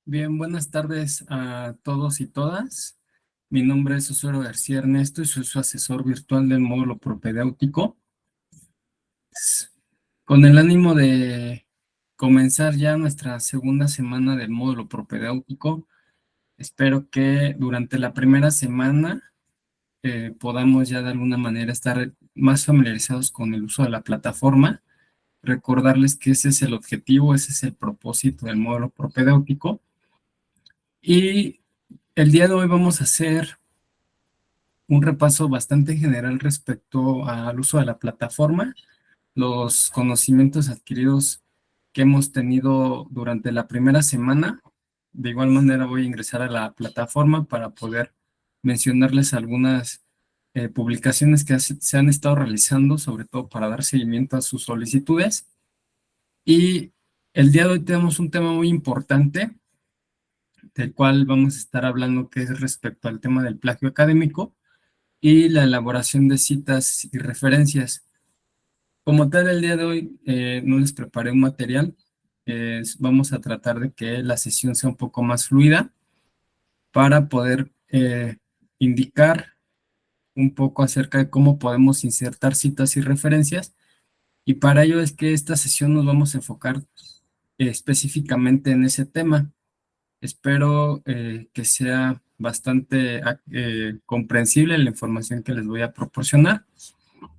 Bien, buenas tardes a todos y todas. Mi nombre es Osorio García Ernesto y soy su asesor virtual del módulo propedéutico. Con el ánimo de comenzar ya nuestra segunda semana del módulo propedéutico, espero que durante la primera semana podamos ya de alguna manera estar más familiarizados con el uso de la plataforma. Recordarles que ese es el objetivo, ese es el propósito del módulo propedéutico. Y el día de hoy vamos a hacer un repaso bastante general respecto al uso de la plataforma, los conocimientos adquiridos que hemos tenido durante la primera semana. De igual manera voy a ingresar a la plataforma para poder mencionarles algunas publicaciones que se han estado realizando, sobre todo para dar seguimiento a sus solicitudes. Y el día de hoy tenemos un tema muy importante, del cual vamos a estar hablando, que es respecto al tema del plagio académico y la elaboración de citas y referencias. Como tal, el día de hoy no les preparé un material. Vamos a tratar de que la sesión sea un poco más fluida para poder indicar un poco acerca de cómo podemos insertar citas y referencias. Y para ello es que esta sesión nos vamos a enfocar específicamente en ese tema. Espero que sea bastante comprensible la información que les voy a proporcionar.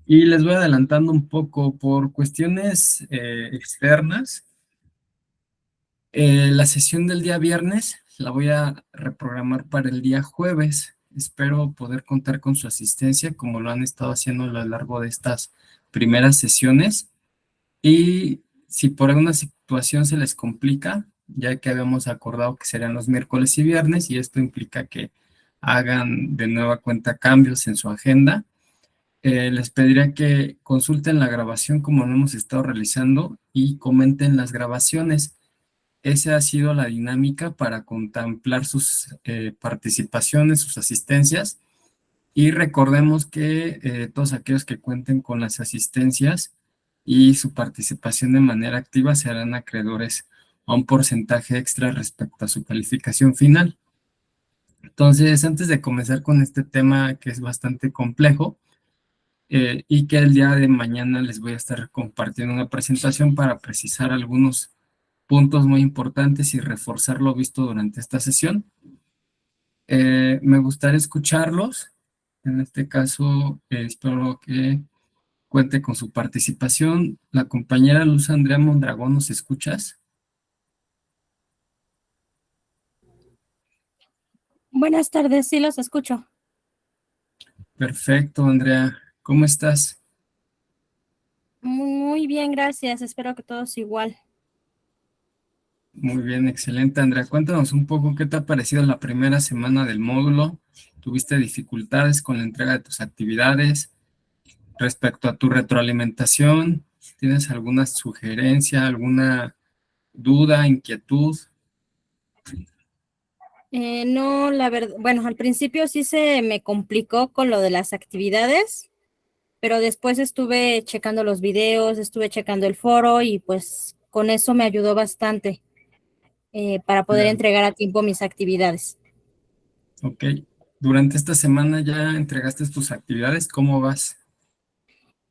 Y les voy adelantando un poco por cuestiones externas. La sesión del día viernes la voy a reprogramar para el día jueves. Espero poder contar con su asistencia, como lo han estado haciendo a lo largo de estas primeras sesiones. Y si por alguna situación se les complica, ya que habíamos acordado que serían los miércoles y viernes, y esto implica que hagan de nueva cuenta cambios en su agenda, les pediría que consulten la grabación como lo hemos estado realizando y comenten las grabaciones. Esa ha sido la dinámica para contemplar sus participaciones, sus asistencias. Y recordemos que todos aquellos que cuenten con las asistencias y su participación de manera activa serán acreedores a un porcentaje extra respecto a su calificación final. Entonces, antes de comenzar con este tema que es bastante complejo, y que el día de mañana les voy a estar compartiendo una presentación para precisar algunos puntos muy importantes y reforzar lo visto durante esta sesión. Me gustaría escucharlos. En este caso, espero que cuente con su participación. La compañera Luz Andrea Mondragón, ¿nos escuchas? Buenas tardes, sí los escucho. Perfecto, Andrea. ¿Cómo estás? Muy bien, gracias. Espero que todos igual. Muy bien, excelente, Andrea. Cuéntanos un poco qué te ha parecido la primera semana del módulo. ¿Tuviste dificultades con la entrega de tus actividades? Respecto a tu retroalimentación, ¿tienes alguna sugerencia, alguna duda, inquietud? No, la verdad, bueno, al principio sí se me complicó con lo de las actividades, pero después estuve checando los videos, estuve checando el foro y pues con eso me ayudó bastante para poder Claro. entregar a tiempo mis actividades. Ok. Durante esta semana ya entregaste tus actividades. ¿Cómo vas?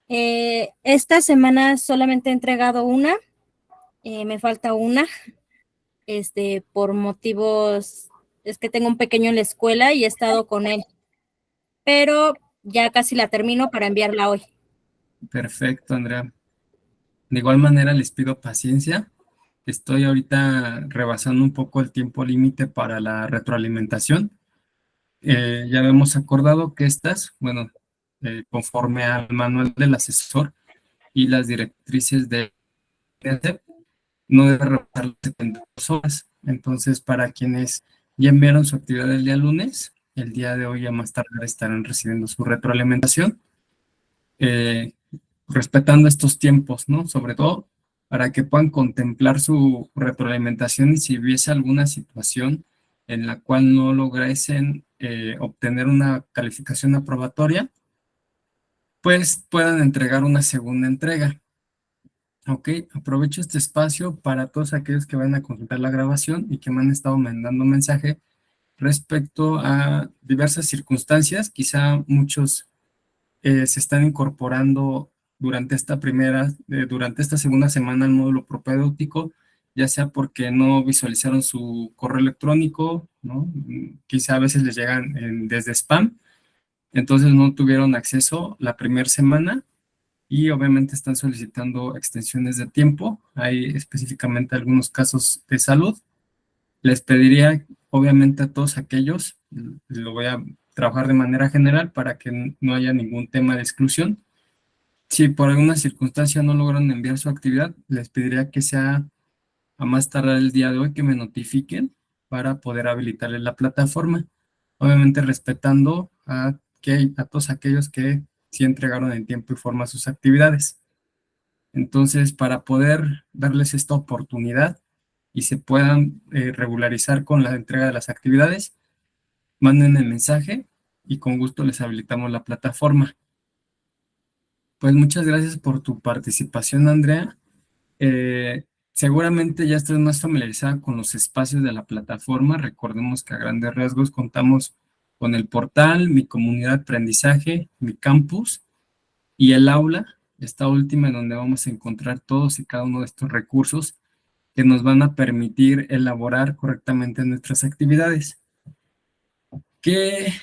Esta semana solamente he entregado una, me falta una, por motivos, es que tengo un pequeño en la escuela y he estado con él, pero ya casi la termino para enviarla hoy. Perfecto, Andrea. De igual manera, les pido paciencia. Estoy ahorita rebasando un poco el tiempo límite para la retroalimentación. Ya hemos acordado que estas, bueno, conforme al manual del asesor y las directrices de ENTEP, no debe rebasar las 72 horas. Entonces, para quienes ya enviaron su actividad el día lunes, el día de hoy a más tardar estarán recibiendo su retroalimentación, eh, respetando estos tiempos, ¿no? Sobre todo para que puedan contemplar su retroalimentación y si hubiese alguna situación en la cual no logresen obtener una calificación aprobatoria, pues puedan entregar una segunda entrega. Ok, aprovecho este espacio para todos aquellos que van a consultar la grabación y que me han estado mandando mensaje respecto a diversas circunstancias. Quizá muchos se están incorporando durante esta segunda semana al módulo propedéutico, ya sea porque no visualizaron su correo electrónico, ¿no? Quizá a veces les llegan desde spam, entonces no tuvieron acceso la primera semana y obviamente están solicitando extensiones de tiempo. Hay específicamente algunos casos de salud. Les pediría, obviamente, a todos aquellos, lo voy a trabajar de manera general para que no haya ningún tema de exclusión. Si por alguna circunstancia no logran enviar su actividad, les pediría que sea a más tardar el día de hoy que me notifiquen para poder habilitarles la plataforma. Obviamente respetando a todos aquellos que sí entregaron en tiempo y forma sus actividades. Entonces, para poder darles esta oportunidad y se puedan regularizar con la entrega de las actividades, manden el mensaje y con gusto les habilitamos la plataforma. Pues muchas gracias por tu participación, Andrea. Seguramente ya estás más familiarizada con los espacios de la plataforma. Recordemos que a grandes rasgos contamos con el portal, mi comunidad de aprendizaje, mi campus y el aula, esta última en donde vamos a encontrar todos y cada uno de estos recursos que nos van a permitir elaborar correctamente nuestras actividades. Que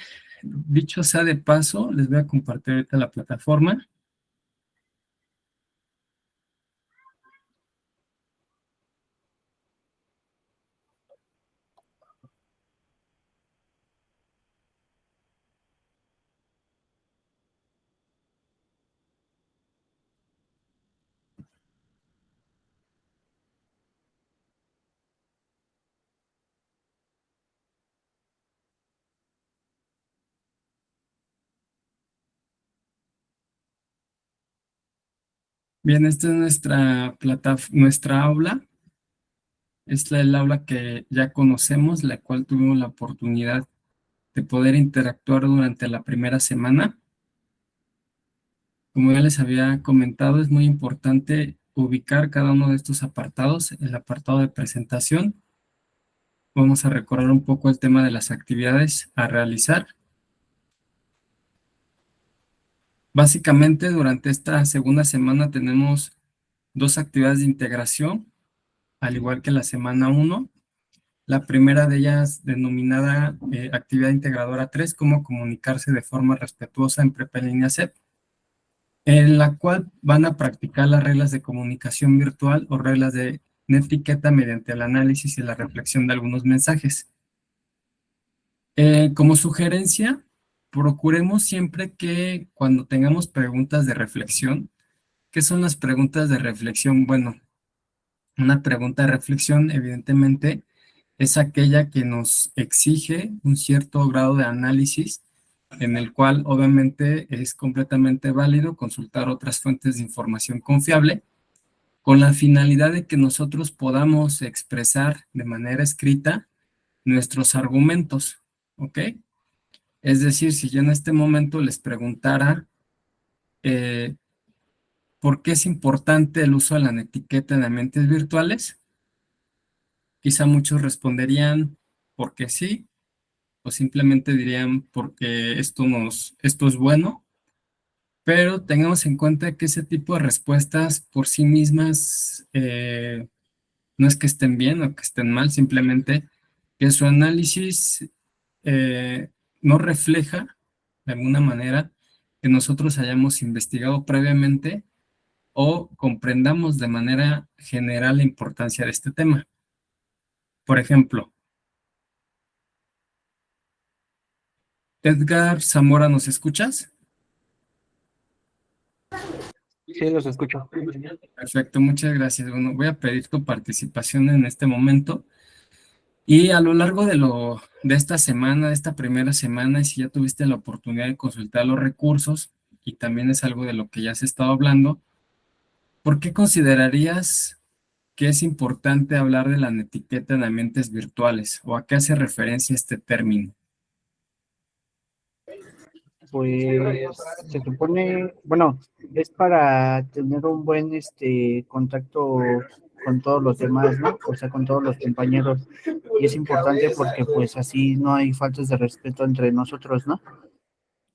dicho sea de paso, les voy a compartir ahorita la plataforma. Bien, esta es nuestra aula. Esta es el aula que ya conocemos, la cual tuvimos la oportunidad de poder interactuar durante la primera semana. Como ya les había comentado, es muy importante ubicar cada uno de estos apartados. El apartado de presentación, vamos a recordar un poco el tema de las actividades a realizar. Básicamente, durante esta segunda semana tenemos dos actividades de integración, al igual que la semana 1. La primera de ellas, denominada Actividad Integradora 3, cómo comunicarse de forma respetuosa en prepa en línea CEP, en la cual van a practicar las reglas de comunicación virtual o reglas de netiqueta mediante el análisis y la reflexión de algunos mensajes. Como sugerencia, procuremos siempre que cuando tengamos preguntas de reflexión, ¿qué son las preguntas de reflexión? Bueno, una pregunta de reflexión, evidentemente, es aquella que nos exige un cierto grado de análisis en el cual obviamente es completamente válido consultar otras fuentes de información confiable con la finalidad de que nosotros podamos expresar de manera escrita nuestros argumentos, ¿ok? Es decir, si yo en este momento les preguntara por qué es importante el uso de la etiqueta en ambientes virtuales, quizá muchos responderían porque sí, o simplemente dirían porque esto es bueno, pero tengamos en cuenta que ese tipo de respuestas por sí mismas no es que estén bien o que estén mal, simplemente que su análisis eh, no refleja de alguna manera que nosotros hayamos investigado previamente o comprendamos de manera general la importancia de este tema. Por ejemplo, Edgar Zamora, ¿nos escuchas? Sí, los escucho. Perfecto, muchas gracias. Bueno, voy a pedir tu participación en este momento. Y a lo largo de esta semana, de esta primera semana, y si ya tuviste la oportunidad de consultar los recursos, y también es algo de lo que ya se ha estado hablando, ¿por qué considerarías que es importante hablar de la etiqueta en ambientes virtuales? ¿O a qué hace referencia este término? Pues se supone, bueno, es para tener un buen contacto con todos los demás, ¿no? O sea, con todos los compañeros. Y es importante porque pues así no hay faltas de respeto entre nosotros, ¿no?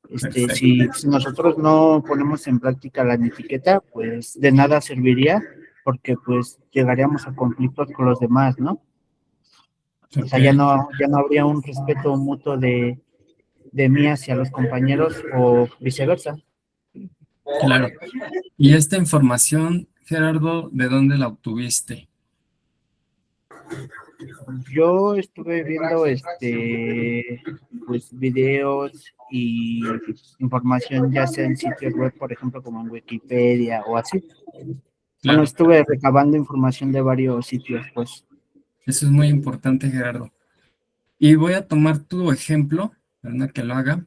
Perfecto, Si nosotros no ponemos en práctica la etiqueta, pues de nada serviría porque pues llegaríamos a conflictos con los demás, ¿no? O ok, sea, ya no habría un respeto mutuo de mí hacia los compañeros o viceversa. claro. ¿Y esta información, Gerardo, de dónde la obtuviste? Yo estuve viendo pues videos y información ya sea en sitios web, por ejemplo, como en Wikipedia o así. Bueno, Claro, estuve recabando información de varios sitios, pues. eso es muy importante, Gerardo. Y voy a tomar tu ejemplo, ¿verdad? Que lo haga,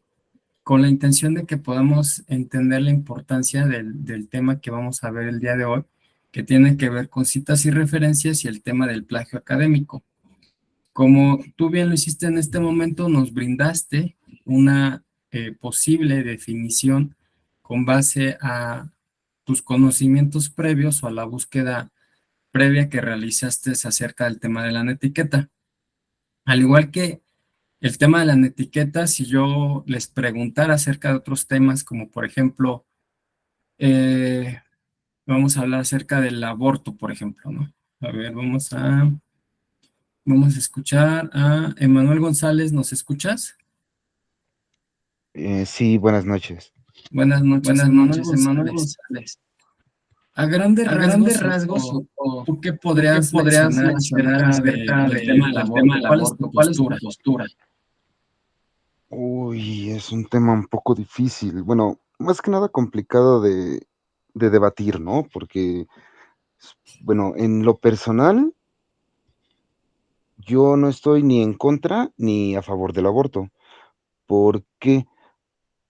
con la intención de que podamos entender la importancia del tema que vamos a ver el día de hoy, que tiene que ver con citas y referencias y el tema del plagio académico. Como tú bien lo hiciste en este momento, nos brindaste una posible definición con base a tus conocimientos previos o a la búsqueda previa que realizaste acerca del tema de la etiqueta. Al igual que el tema de la etiqueta, si yo les preguntara acerca de otros temas, como por ejemplo, eh, vamos a hablar acerca del aborto, por ejemplo, ¿no? A ver, vamos a escuchar a Emanuel González, ¿nos escuchas? Sí, buenas noches. Buenas noches, Buenas Emanuel noches, Emanuel González. González. A grandes A grandes rasgos, rasgos, ¿tú qué ¿tú qué podrías podrías mencionar mencionar acerca del tema del del tema aborto? del ¿Cuál es tu aborto? ¿Cuál es tu postura? postura? Uy, es un tema un poco difícil. Bueno, más que nada complicado de debatir, ¿no? Porque, bueno, en lo personal, yo no estoy ni en contra ni a favor del aborto. ¿Por qué?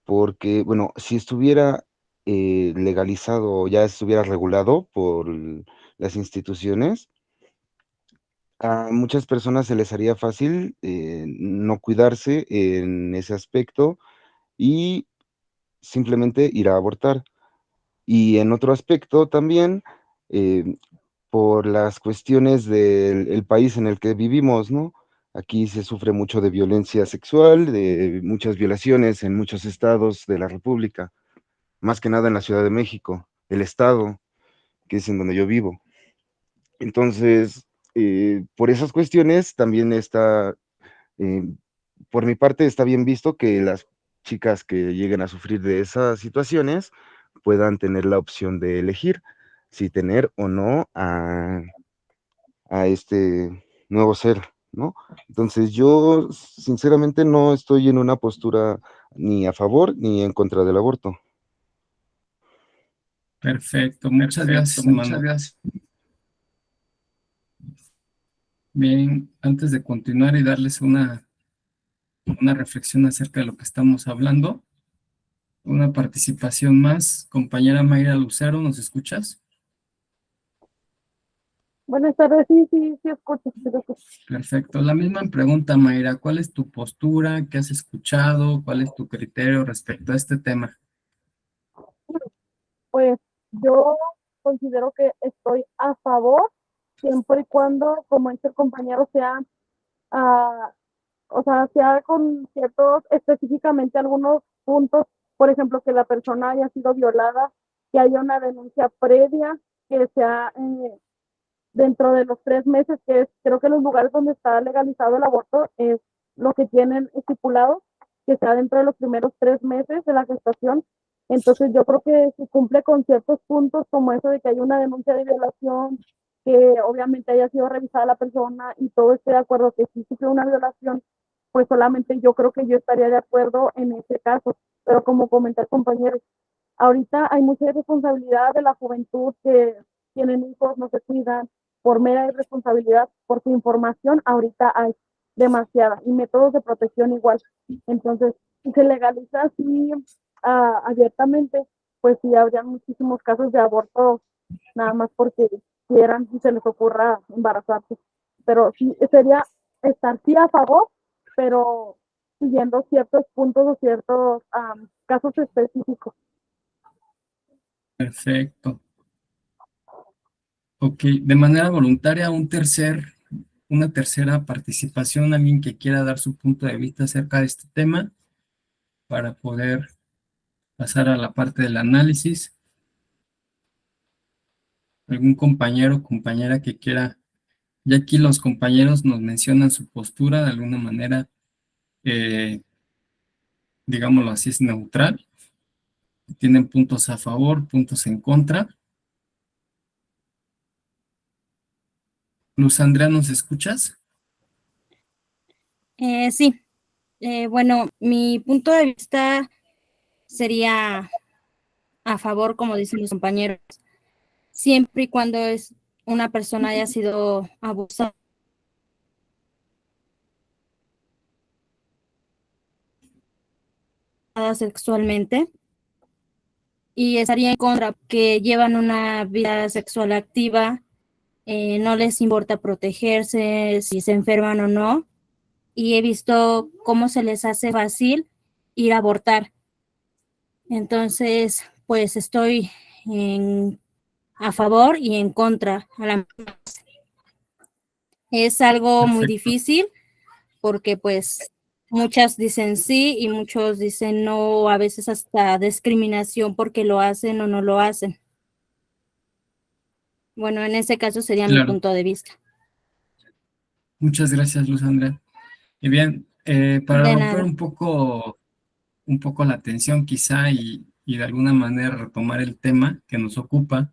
Porque, bueno, si estuviera legalizado o ya estuviera regulado por las instituciones, a muchas personas se les haría fácil no cuidarse en ese aspecto y simplemente ir a abortar. Y en otro aspecto también, eh, por las cuestiones del el país en el que vivimos, ¿no? Aquí se sufre mucho de violencia sexual, de muchas violaciones en muchos estados de la República, más que nada en la Ciudad de México, el estado, que es en donde yo vivo. Entonces, por esas cuestiones también está, eh, por mi parte, está bien visto que las chicas que lleguen a sufrir de esas situaciones puedan tener la opción de elegir si tener o no a este nuevo ser, ¿no? Entonces yo sinceramente no estoy en una postura ni a favor ni en contra del aborto. Perfecto, muchas Perfecto, gracias, muchas Emanuel. gracias. Bien, antes de continuar y darles una una reflexión acerca de lo que estamos hablando. Una participación más. Compañera Mayra Lucero, ¿nos escuchas? Buenas tardes, sí, escucho. Perfecto. La misma pregunta, Mayra. ¿Cuál es tu postura? ¿Qué has escuchado? ¿Cuál es tu criterio respecto a este tema? Pues yo considero que estoy a favor, siempre y cuando, como dice el compañero, sea, ah, o sea, sea con ciertos, específicamente algunos puntos, por ejemplo, que la persona haya sido violada, que haya una denuncia previa, que sea dentro de los 3 meses, que es, creo que los lugares donde está legalizado el aborto es lo que tienen estipulado, que sea dentro de los primeros 3 meses de la gestación. Entonces yo creo que si cumple con ciertos puntos como eso de que hay una denuncia de violación, que obviamente haya sido revisada la persona y todo esté de acuerdo que sí sufrió una violación, pues solamente yo creo que yo estaría de acuerdo en ese caso. Pero como comenta el compañero, ahorita hay mucha irresponsabilidad de la juventud que tienen hijos, no se cuidan, por mera irresponsabilidad, por su información, ahorita hay demasiada, y métodos de protección igual. Entonces, si se legaliza así abiertamente, pues sí habría muchísimos casos de aborto, nada más porque quieran y se les ocurra embarazarse. Pero sí, sería estar sí a favor, pero siguiendo ciertos puntos o ciertos casos específicos. Perfecto. Ok, de manera voluntaria, una tercera participación, alguien que quiera dar su punto de vista acerca de este tema para poder pasar a la parte del análisis. ¿Algún compañero o compañera que quiera? Ya aquí los compañeros nos mencionan su postura de alguna manera, digámoslo así, es neutral. Tienen puntos a favor, puntos en contra. Luz Andrea, ¿nos escuchas? Sí, bueno, mi punto de vista sería a favor, como dicen los compañeros, siempre y cuando es una persona haya sido abusada sexualmente, y estaría en contra que llevan una vida sexual activa, no les importa protegerse, si se enferman o no, y he visto cómo se les hace fácil ir a abortar. Entonces, pues estoy a favor y en contra. Es algo muy Perfecto. difícil porque pues muchas dicen sí y muchos dicen no, a veces hasta discriminación porque lo hacen o no lo hacen. Bueno, en ese caso sería mi Claro. punto de vista. Muchas gracias, Luz Andrea. Y bien, para De romper nada. un poco la tensión quizá y de alguna manera retomar el tema que nos ocupa,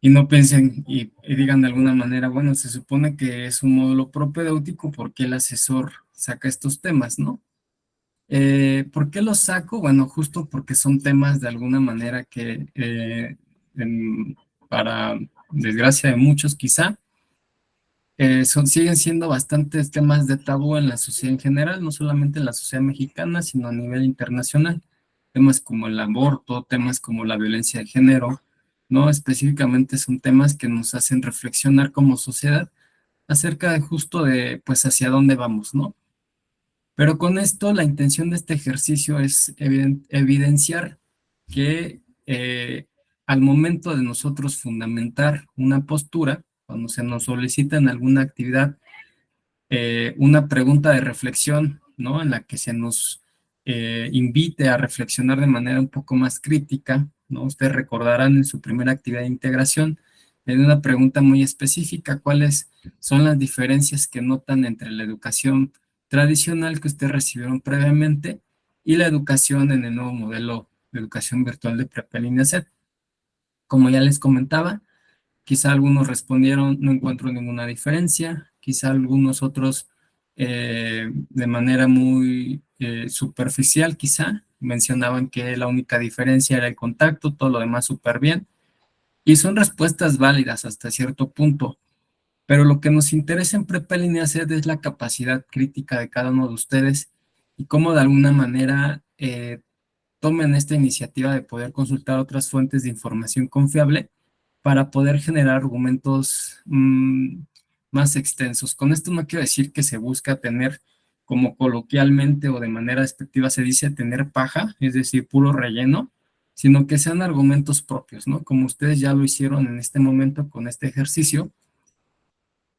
y no piensen y digan de alguna manera, bueno, se supone que es un módulo propedéutico porque el asesor saca estos temas, ¿no? ¿Por qué los saco? Bueno, justo porque son temas de alguna manera que para desgracia de muchos quizá, siguen siendo bastantes temas de tabú en la sociedad en general, no solamente en la sociedad mexicana, sino a nivel internacional. Temas como el aborto, temas como la violencia de género, ¿no? Específicamente son temas que nos hacen reflexionar como sociedad acerca de justo de, pues, hacia dónde vamos, ¿no? Pero con esto, la intención de este ejercicio es evidenciar que al momento de nosotros fundamentar una postura, cuando se nos solicita en alguna actividad una pregunta de reflexión, ¿no? En la que se nos invite a reflexionar de manera un poco más crítica, ¿no? Ustedes recordarán en su primera actividad de integración, en una pregunta muy específica, ¿cuáles son las diferencias que notan entre la educación tradicional que ustedes recibieron previamente y la educación en el nuevo modelo de educación virtual de Prepa Línea C? Como ya les comentaba, quizá algunos respondieron, no encuentro ninguna diferencia, quizá algunos otros de manera muy superficial, quizá, mencionaban que la única diferencia era el contacto, todo lo demás súper bien, y son respuestas válidas hasta cierto punto, Pero lo que nos interesa en Prepa Línea C es la capacidad crítica de cada uno de ustedes y cómo de alguna manera tomen esta iniciativa de poder consultar otras fuentes de información confiable para poder generar argumentos más extensos. Con esto no quiero decir que se busca tener, como coloquialmente o de manera despectiva se dice, tener paja, es decir, puro relleno, sino que sean argumentos propios, ¿no? Como ustedes ya lo hicieron en este momento con este ejercicio.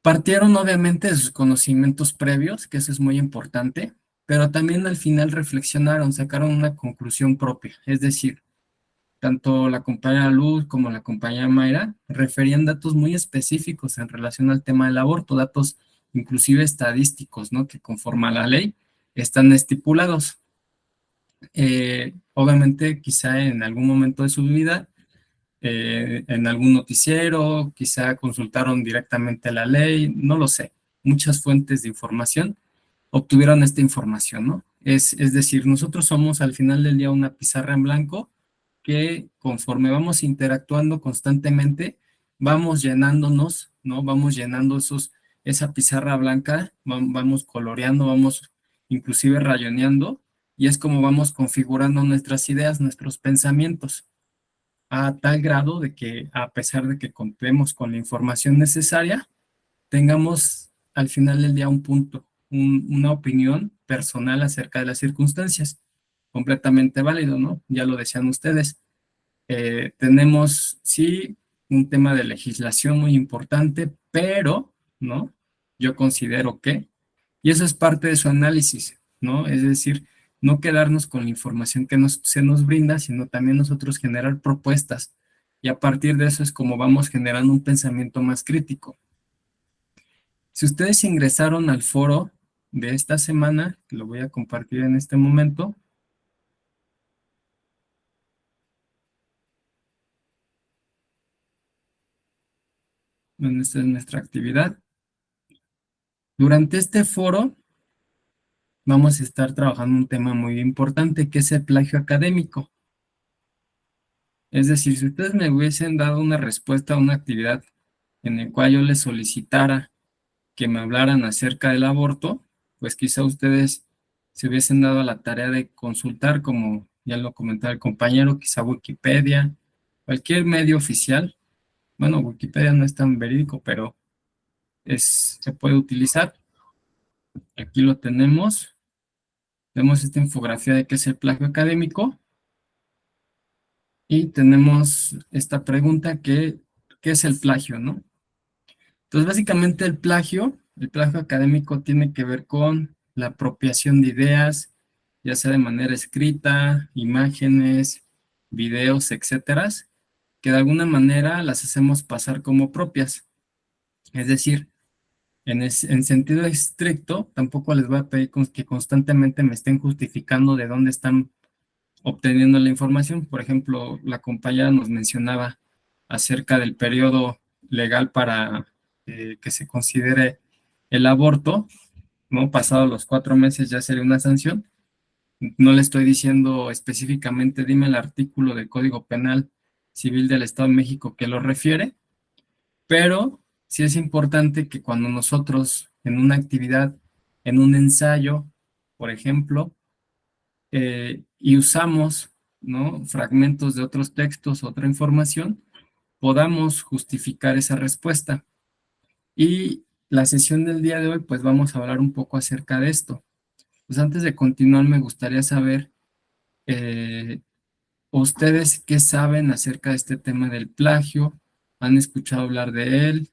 Partieron obviamente de sus conocimientos previos, que eso es muy importante, pero también al final reflexionaron, sacaron una conclusión propia, es decir, tanto la compañera Luz como la compañera Mayra referían datos muy específicos en relación al tema del aborto, datos inclusive estadísticos, ¿no? Que conforme a la ley están estipulados. Obviamente, quizá en algún momento de su vida, en algún noticiero, quizá consultaron directamente la ley, no lo sé. Muchas fuentes de información obtuvieron esta información, ¿no? Es decir, nosotros somos al final del día una pizarra en blanco que conforme vamos interactuando constantemente, vamos llenándonos, ¿no? Vamos llenando esa pizarra blanca, vamos coloreando, vamos inclusive rayoneando, y es como vamos configurando nuestras ideas, nuestros pensamientos, a tal grado de que a pesar de que contemos con la información necesaria, tengamos al final del día un punto, una opinión personal acerca de las circunstancias, completamente válido, ¿no? Ya lo decían ustedes. Tenemos, sí, un tema de legislación muy importante, pero, ¿no? Yo considero que, y eso es parte de su análisis, ¿no? Es decir, no quedarnos con la información que se nos brinda, sino también nosotros generar propuestas. Y a partir de eso es como vamos generando un pensamiento más crítico. Si ustedes ingresaron al foro de esta semana, que lo voy a compartir en este momento, esta es nuestra actividad. Durante este foro vamos a estar trabajando un tema muy importante, que es el plagio académico. Es decir, si ustedes me hubiesen dado una respuesta a una actividad en la cual yo les solicitara que me hablaran acerca del aborto, pues quizá ustedes se hubiesen dado a la tarea de consultar, como ya lo comentaba el compañero, quizá Wikipedia, cualquier medio oficial. Bueno, Wikipedia no es tan verídico, pero se puede utilizar. Aquí lo tenemos. Tenemos esta infografía de qué es el plagio académico y tenemos esta pregunta que, ¿qué es el plagio, no? Entonces, básicamente el plagio académico tiene que ver con la apropiación de ideas, ya sea de manera escrita, imágenes, videos, etcétera, que de alguna manera las hacemos pasar como propias. Es decir, en sentido estricto, tampoco les voy a pedir que constantemente me estén justificando de dónde están obteniendo la información. Por ejemplo, la compañera nos mencionaba acerca del periodo legal para que se considere el aborto, ¿no? Pasado los 4 meses ya sería una sanción. No le estoy diciendo específicamente, dime el artículo del Código Penal Civil del Estado de México que lo refiere, pero sí es importante que cuando nosotros en una actividad, en un ensayo, por ejemplo, y usamos, ¿no? Fragmentos de otros textos, otra información, podamos justificar esa respuesta. Y la sesión del día de hoy, pues vamos a hablar un poco acerca de esto. Pues antes de continuar, me gustaría saber, ¿ustedes qué saben acerca de este tema del plagio? ¿Han escuchado hablar de él?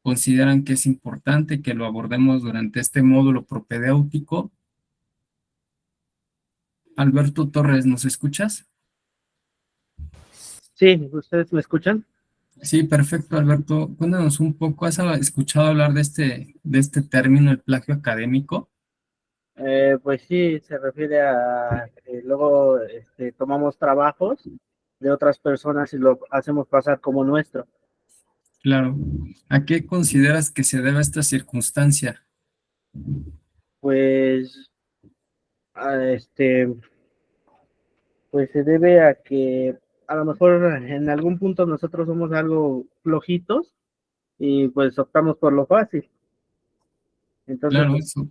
¿Consideran que es importante que lo abordemos durante este módulo propedéutico? Alberto Torres, ¿nos escuchas? Sí, ¿ustedes me escuchan? Sí, perfecto, Alberto. Cuéntanos un poco, ¿has escuchado hablar de este término, el plagio académico? Pues sí, se refiere a luego tomamos trabajos de otras personas y lo hacemos pasar como nuestro. Claro. ¿A qué consideras que se debe esta circunstancia? Pues, a pues se debe a que a lo mejor en algún punto nosotros somos algo flojitos y pues optamos por lo fácil. Entonces, Claro, pues, eso.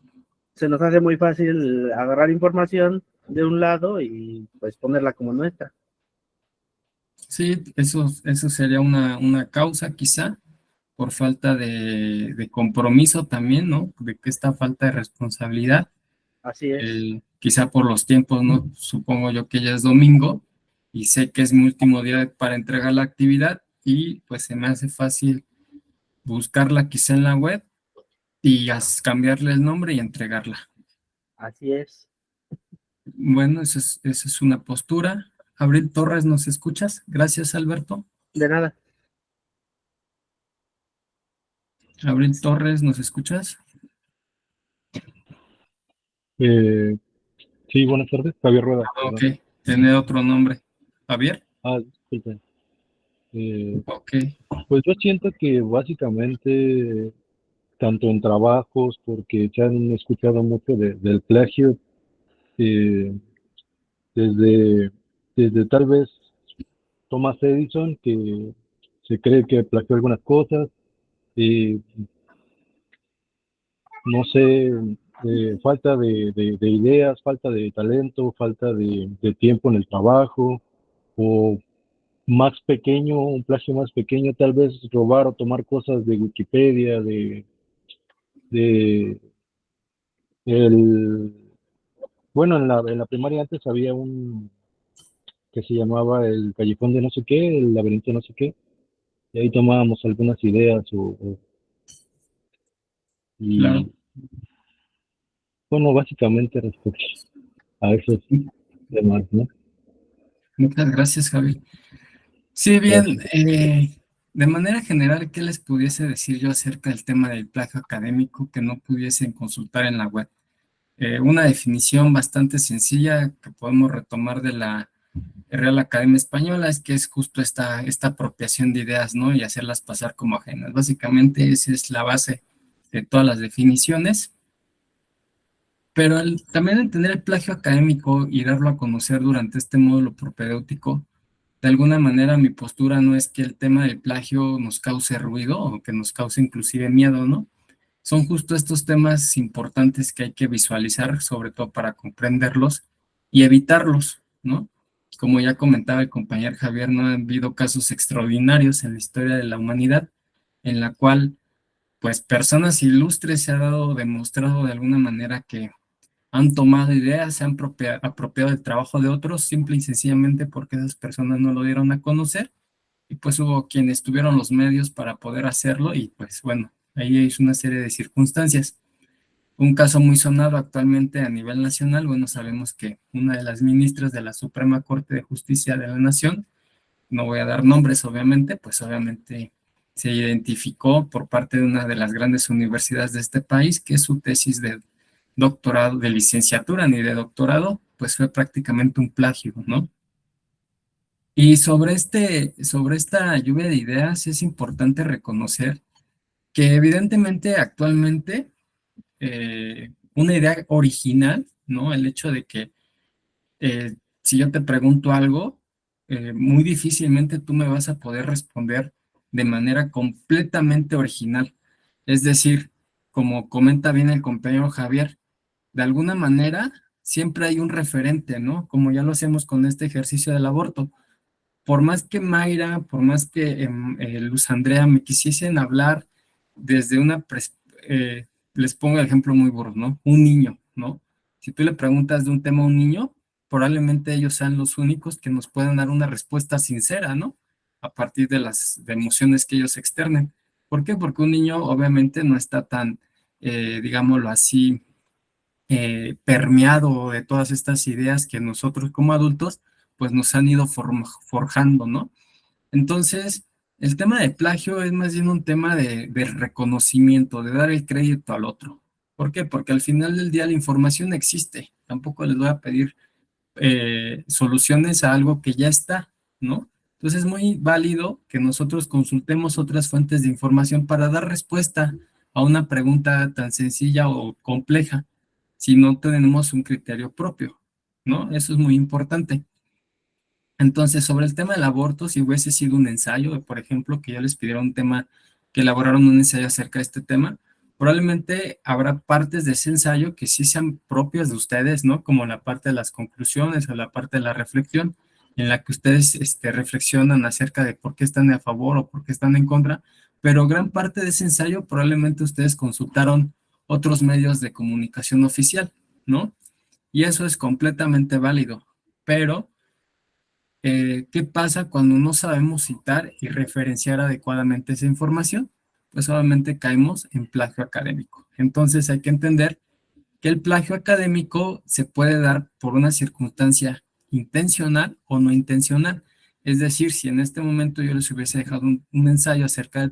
se nos hace muy fácil agarrar información de un lado y pues ponerla como nuestra. Sí, eso sería una causa quizá por falta de compromiso también, ¿no? De que esta falta de responsabilidad, Así es, quizá por los tiempos, ¿no? Supongo yo que ya es domingo y sé que es mi último día para entregar la actividad y pues se me hace fácil buscarla quizá en la web y cambiarle el nombre y entregarla. así es. Bueno, esa es una postura. Abril Torres, ¿nos escuchas? Gracias, Alberto. De nada. Abril Torres, ¿nos escuchas? Eh, sí, buenas tardes, Javier Rueda, Ah, ok, perdón. tiene otro nombre. Javier, Disculpen. Eh, ok, pues yo siento que básicamente, tanto en trabajos, porque se han escuchado mucho del plagio, eh, desde, desde tal vez Thomas Edison, que se cree que plagió algunas cosas, y no sé, falta de ideas, falta de talento, falta de tiempo en el trabajo, o más pequeño, un plagio más pequeño, tal vez robar o tomar cosas de Wikipedia, de el, bueno, en la primaria antes había un que se llamaba el callejón de no sé qué, el laberinto de no sé qué, y ahí tomábamos algunas ideas claro. y bueno, básicamente respecto a esos temas, ¿no? Muchas gracias, Javier. Sí, bien, Gracias. de manera general, ¿qué les pudiese decir yo acerca del tema del plagio académico que no pudiesen consultar en la web? Una definición bastante sencilla que podemos retomar de la Real Academia Española es que es justo esta apropiación de ideas, ¿no? Y hacerlas pasar como ajenas. Básicamente esa es la base de todas las definiciones, pero también entender el plagio académico y darlo a conocer durante este módulo propedéutico, de alguna manera mi postura no es que el tema del plagio nos cause ruido o que nos cause inclusive miedo, ¿no? Son justo estos temas importantes que hay que visualizar, sobre todo para comprenderlos y evitarlos, ¿no? Como ya comentaba el compañero Javier, no han habido casos extraordinarios en la historia de la humanidad en la cual, pues, personas ilustres se ha dado demostrado de alguna manera que han tomado ideas, se han apropiado del trabajo de otros, simple y sencillamente porque esas personas no lo dieron a conocer y pues hubo quienes tuvieron los medios para poder hacerlo y pues bueno, ahí es una serie de circunstancias. Un caso muy sonado actualmente a nivel nacional, bueno, sabemos que una de las ministras de la Suprema Corte de Justicia de la Nación, no voy a dar nombres obviamente, pues obviamente se identificó por parte de una de las grandes universidades de este país que su tesis de doctorado, de licenciatura ni de doctorado, pues fue prácticamente un plagio, ¿no? Y sobre esta lluvia de ideas es importante reconocer que evidentemente actualmente una idea original, ¿no? El hecho de que si yo te pregunto algo, muy difícilmente tú me vas a poder responder de manera completamente original. Es decir, como comenta bien el compañero Javier, de alguna manera siempre hay un referente, ¿no? Como ya lo hacemos con este ejercicio del aborto. Por más que Mayra, por más que Luz Andrea me quisiesen hablar desde les pongo el ejemplo muy burdo, ¿no? Un niño, ¿no? Si tú le preguntas de un tema a un niño, probablemente ellos sean los únicos que nos puedan dar una respuesta sincera, ¿no? A partir de las de emociones que ellos externen. ¿Por qué? Porque un niño obviamente no está tan, digámoslo así, permeado de todas estas ideas que nosotros como adultos, pues nos han ido forjando, ¿no? Entonces, el tema de plagio es más bien un tema de reconocimiento, de dar el crédito al otro. ¿Por qué? Porque al final del día la información existe. Tampoco les voy a pedir soluciones a algo que ya está, ¿no? Entonces es muy válido que nosotros consultemos otras fuentes de información para dar respuesta a una pregunta tan sencilla o compleja si no tenemos un criterio propio, ¿no? Eso es muy importante. Entonces, sobre el tema del aborto, si hubiese sido un ensayo, por ejemplo, que yo les pidiera un tema que elaboraron un ensayo acerca de este tema, probablemente habrá partes de ese ensayo que sí sean propias de ustedes, ¿no? Como la parte de las conclusiones o la parte de la reflexión, en la que ustedes reflexionan acerca de por qué están a favor o por qué están en contra, pero gran parte de ese ensayo probablemente ustedes consultaron otros medios de comunicación oficial, ¿no? Y eso es completamente válido, pero ¿qué pasa cuando no sabemos citar y referenciar adecuadamente esa información? Pues obviamente caemos en plagio académico. Entonces hay que entender que el plagio académico se puede dar por una circunstancia intencional o no intencional. Es decir, si en este momento yo les hubiese dejado un ensayo acerca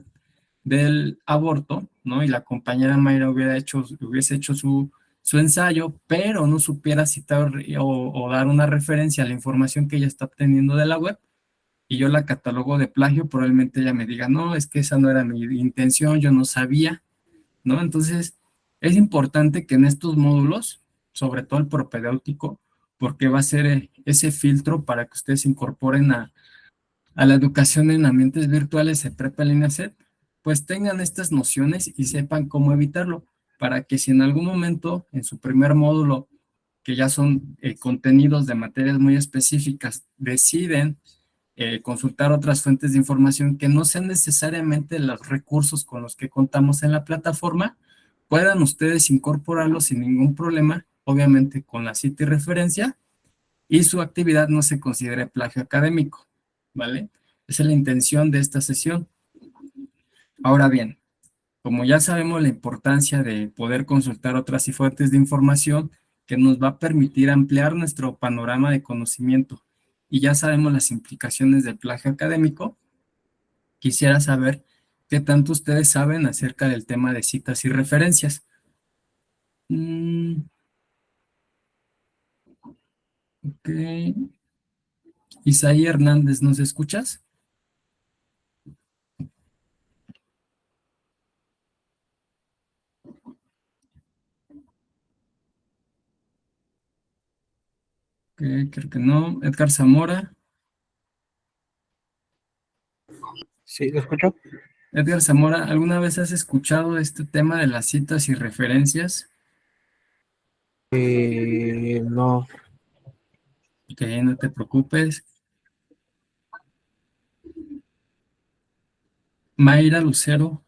del aborto, ¿no? Y la compañera Mayra hubiese hecho su ensayo, pero no supiera citar o dar una referencia a la información que ella está obteniendo de la web, y yo la catalogo de plagio, probablemente ella me diga, no, es que esa no era mi intención, yo no sabía, ¿no? Entonces, es importante que en estos módulos, sobre todo el propedéutico, porque va a ser ese filtro para que ustedes incorporen a la educación en ambientes virtuales de prepa línea set, pues tengan estas nociones y sepan cómo evitarlo, para que si en algún momento en su primer módulo, que ya son contenidos de materias muy específicas, deciden consultar otras fuentes de información que no sean necesariamente los recursos con los que contamos en la plataforma, puedan ustedes incorporarlos sin ningún problema, obviamente con la cita y referencia, y su actividad no se considere plagio académico, ¿vale? Esa es la intención de esta sesión. Ahora bien, como ya sabemos la importancia de poder consultar otras fuentes de información que nos va a permitir ampliar nuestro panorama de conocimiento, y ya sabemos las implicaciones del plagio académico, quisiera saber qué tanto ustedes saben acerca del tema de citas y referencias. Ok. Isaí Hernández, ¿nos escuchas? Ok, creo que no. Edgar Zamora. Sí, ¿lo escucho? Edgar Zamora, ¿alguna vez has escuchado este tema de las citas y referencias? No. Ok, no te preocupes. Mayra Lucero.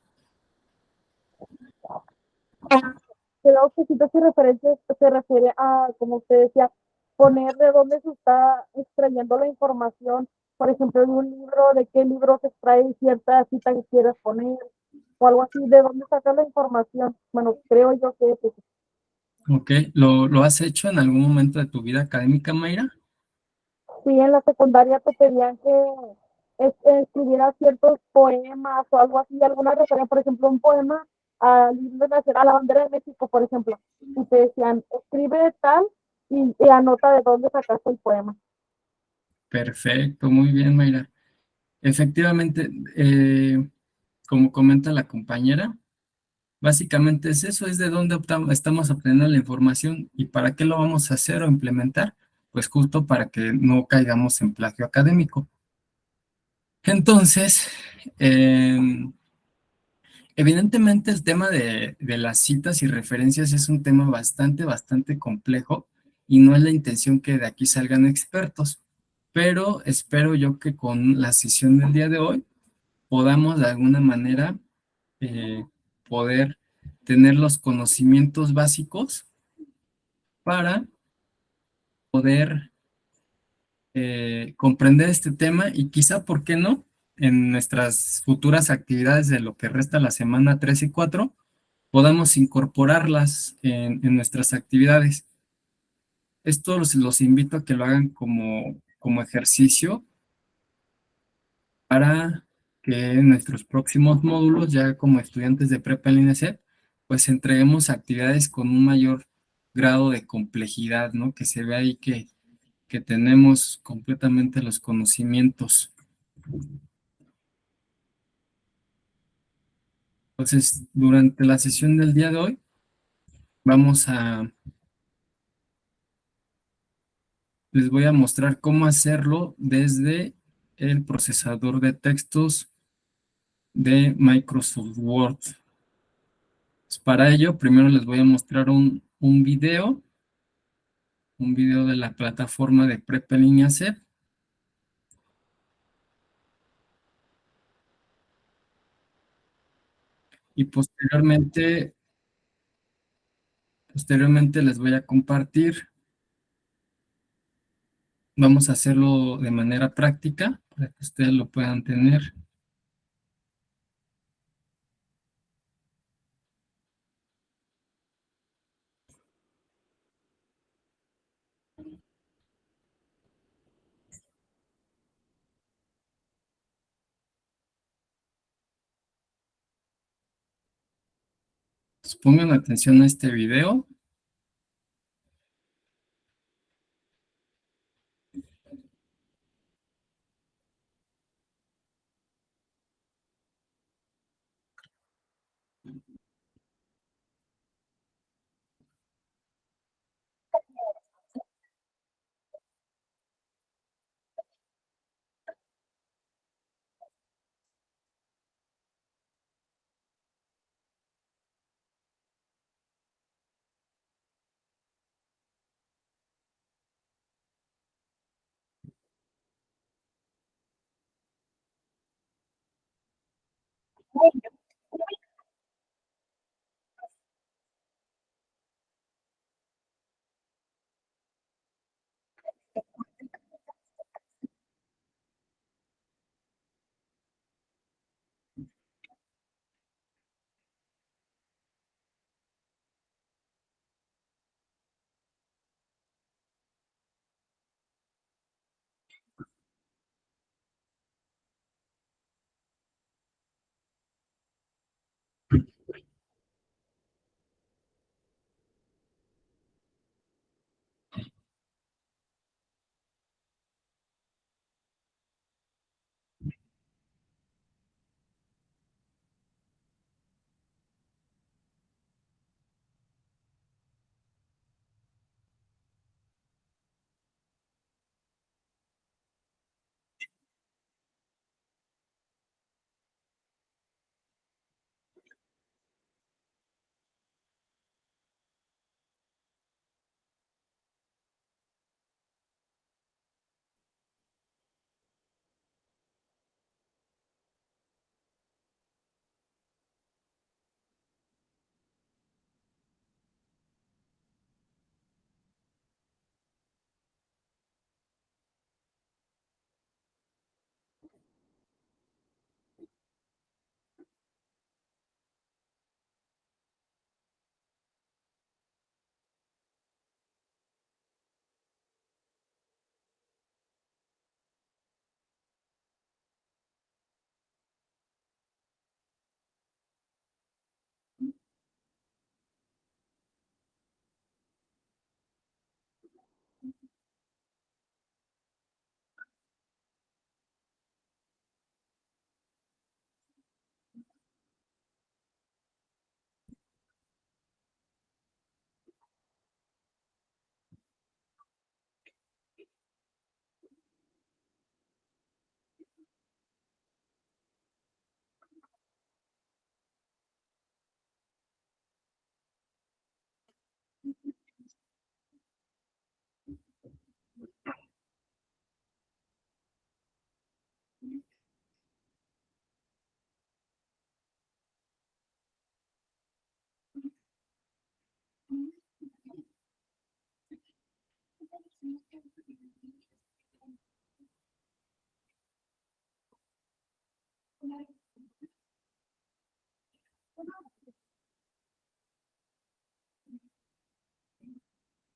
Creo que citas y referencias se refiere a, como usted decía, poner de dónde se está extrayendo la información, por ejemplo, en un libro, de qué libro se extrae cierta cita que quieras poner, o algo así, de dónde sacar la información. Bueno, creo yo que es eso. Ok, ¿lo has hecho en algún momento de tu vida académica, Mayra? Sí, en la secundaria te pedían que escribieras ciertos poemas o algo así, alguna referencia, por ejemplo, un poema al himno nacional, a la bandera de México, por ejemplo, y te decían, escribe tal y anota de dónde sacaste el poema. Perfecto, muy bien, Mayra. Efectivamente, como comenta la compañera, básicamente es eso, es de dónde estamos obteniendo la información y para qué lo vamos a hacer o implementar, pues justo para que no caigamos en plagio académico. Entonces, evidentemente el tema de las citas y referencias es un tema bastante complejo y no es la intención que de aquí salgan expertos, pero espero yo que con la sesión del día de hoy podamos de alguna manera poder tener los conocimientos básicos para poder comprender este tema y quizá, ¿por qué no? En nuestras futuras actividades de lo que resta la semana 3 y 4, podamos incorporarlas en nuestras actividades. Esto los invito a que lo hagan como ejercicio para que en nuestros próximos módulos, ya como estudiantes de prepa en línea set, pues entreguemos actividades con un mayor grado de complejidad, ¿no? Que se vea ahí que tenemos completamente los conocimientos. Entonces, durante la sesión del día de hoy, les voy a mostrar cómo hacerlo desde el procesador de textos de Microsoft Word. Pues para ello, primero les voy a mostrar un video de la plataforma de Prepa en Línea C. Y posteriormente les voy a compartir. Vamos a hacerlo de manera práctica para que ustedes lo puedan tener. Pues pongan atención a este video.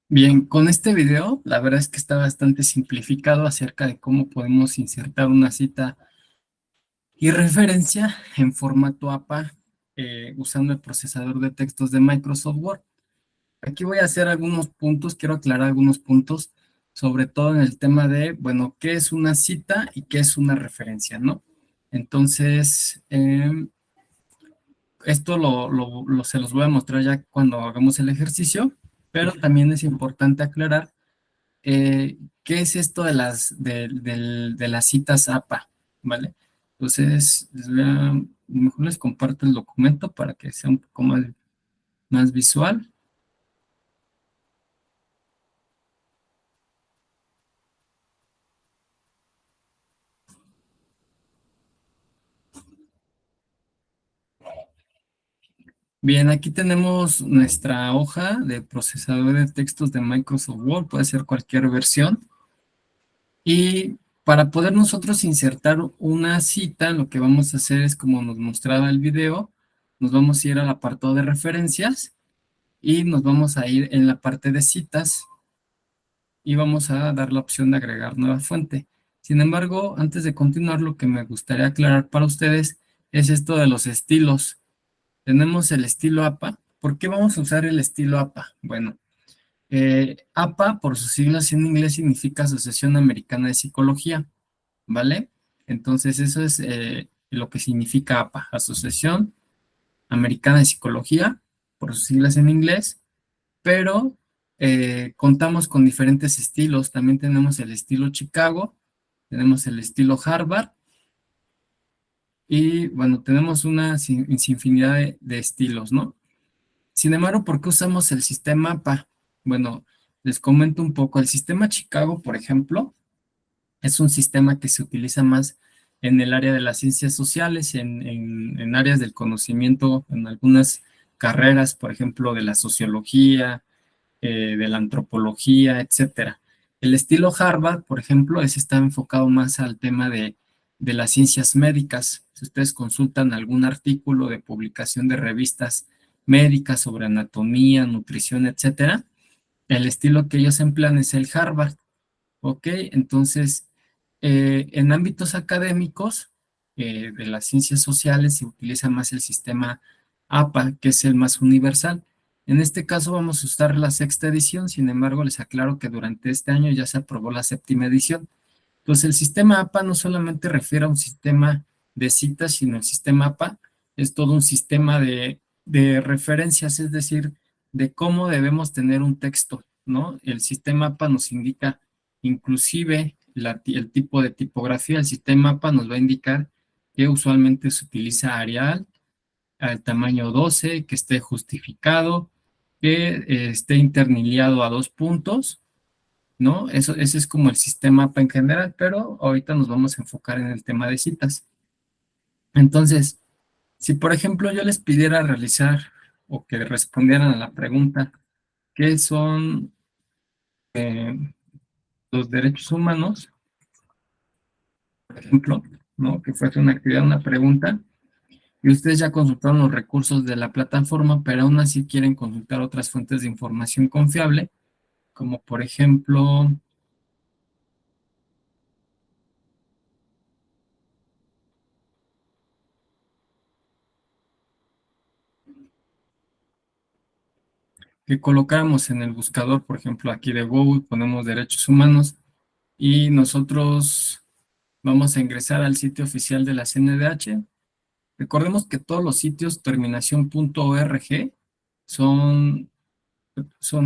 Bien, con este video, la verdad es que está bastante simplificado acerca de cómo podemos insertar una cita y referencia en formato APA usando el procesador de textos de Microsoft Word. Aquí voy a hacer algunos puntos, quiero aclarar algunos puntos, sobre todo en el tema de, bueno, ¿qué es una cita y qué es una referencia, no? Entonces, esto se los voy a mostrar ya cuando hagamos el ejercicio, pero también es importante aclarar qué es esto de las citas APA, ¿vale? Entonces, mejor les comparto el documento para que sea un poco más visual. Bien, aquí tenemos nuestra hoja de procesador de textos de Microsoft Word, puede ser cualquier versión. Y para poder nosotros insertar una cita, lo que vamos a hacer es, como nos mostraba el video, nos vamos a ir al apartado de referencias y nos vamos a ir en la parte de citas y vamos a dar la opción de agregar nueva fuente. Sin embargo, antes de continuar, lo que me gustaría aclarar para ustedes es esto de los estilos. Tenemos el estilo APA. ¿Por qué vamos a usar el estilo APA? Bueno, APA, por sus siglas en inglés, significa Asociación Americana de Psicología, ¿vale? Entonces, eso es lo que significa APA, Asociación Americana de Psicología, por sus siglas en inglés, pero contamos con diferentes estilos. También tenemos el estilo Chicago, tenemos el estilo Harvard, y bueno, tenemos una infinidad de estilos, ¿no? Sin embargo, ¿por qué usamos el sistema APA? Bueno, les comento un poco. El sistema Chicago, por ejemplo, es un sistema que se utiliza más en el área de las ciencias sociales, en áreas del conocimiento, en algunas carreras, por ejemplo, de la sociología, de la antropología, etcétera. El estilo Harvard, por ejemplo, ese está enfocado más al tema de las ciencias médicas. Si ustedes consultan algún artículo de publicación de revistas médicas sobre anatomía, nutrición, etcétera, el estilo que ellos emplean es el Harvard. ¿Ok? Entonces, en ámbitos académicos de las ciencias sociales se utiliza más el sistema APA, que es el más universal. En este caso vamos a usar la sexta edición, sin embargo, les aclaro que durante este año ya se aprobó la séptima edición. Entonces, el sistema APA no solamente refiere a un sistema de citas, sino el sistema APA es todo un sistema de referencias, es decir, de cómo debemos tener un texto, ¿no? El sistema APA nos indica inclusive el tipo de tipografía. El sistema APA nos va a indicar que usualmente se utiliza Arial al tamaño 12, que esté justificado, que esté interniliado a 2 puntos, ¿no? Ese es como el sistema APA en general, pero ahorita nos vamos a enfocar en el tema de citas. Entonces, si por ejemplo yo les pidiera realizar o que respondieran a la pregunta, ¿qué son los derechos humanos? Por ejemplo, ¿no? Que fuese una actividad, una pregunta, y ustedes ya consultaron los recursos de la plataforma, pero aún así quieren consultar otras fuentes de información confiable, como por ejemplo, que colocáramos en el buscador, por ejemplo, aquí de Google, ponemos derechos humanos, y nosotros vamos a ingresar al sitio oficial de la CNDH. Recordemos que todos los sitios terminación.org son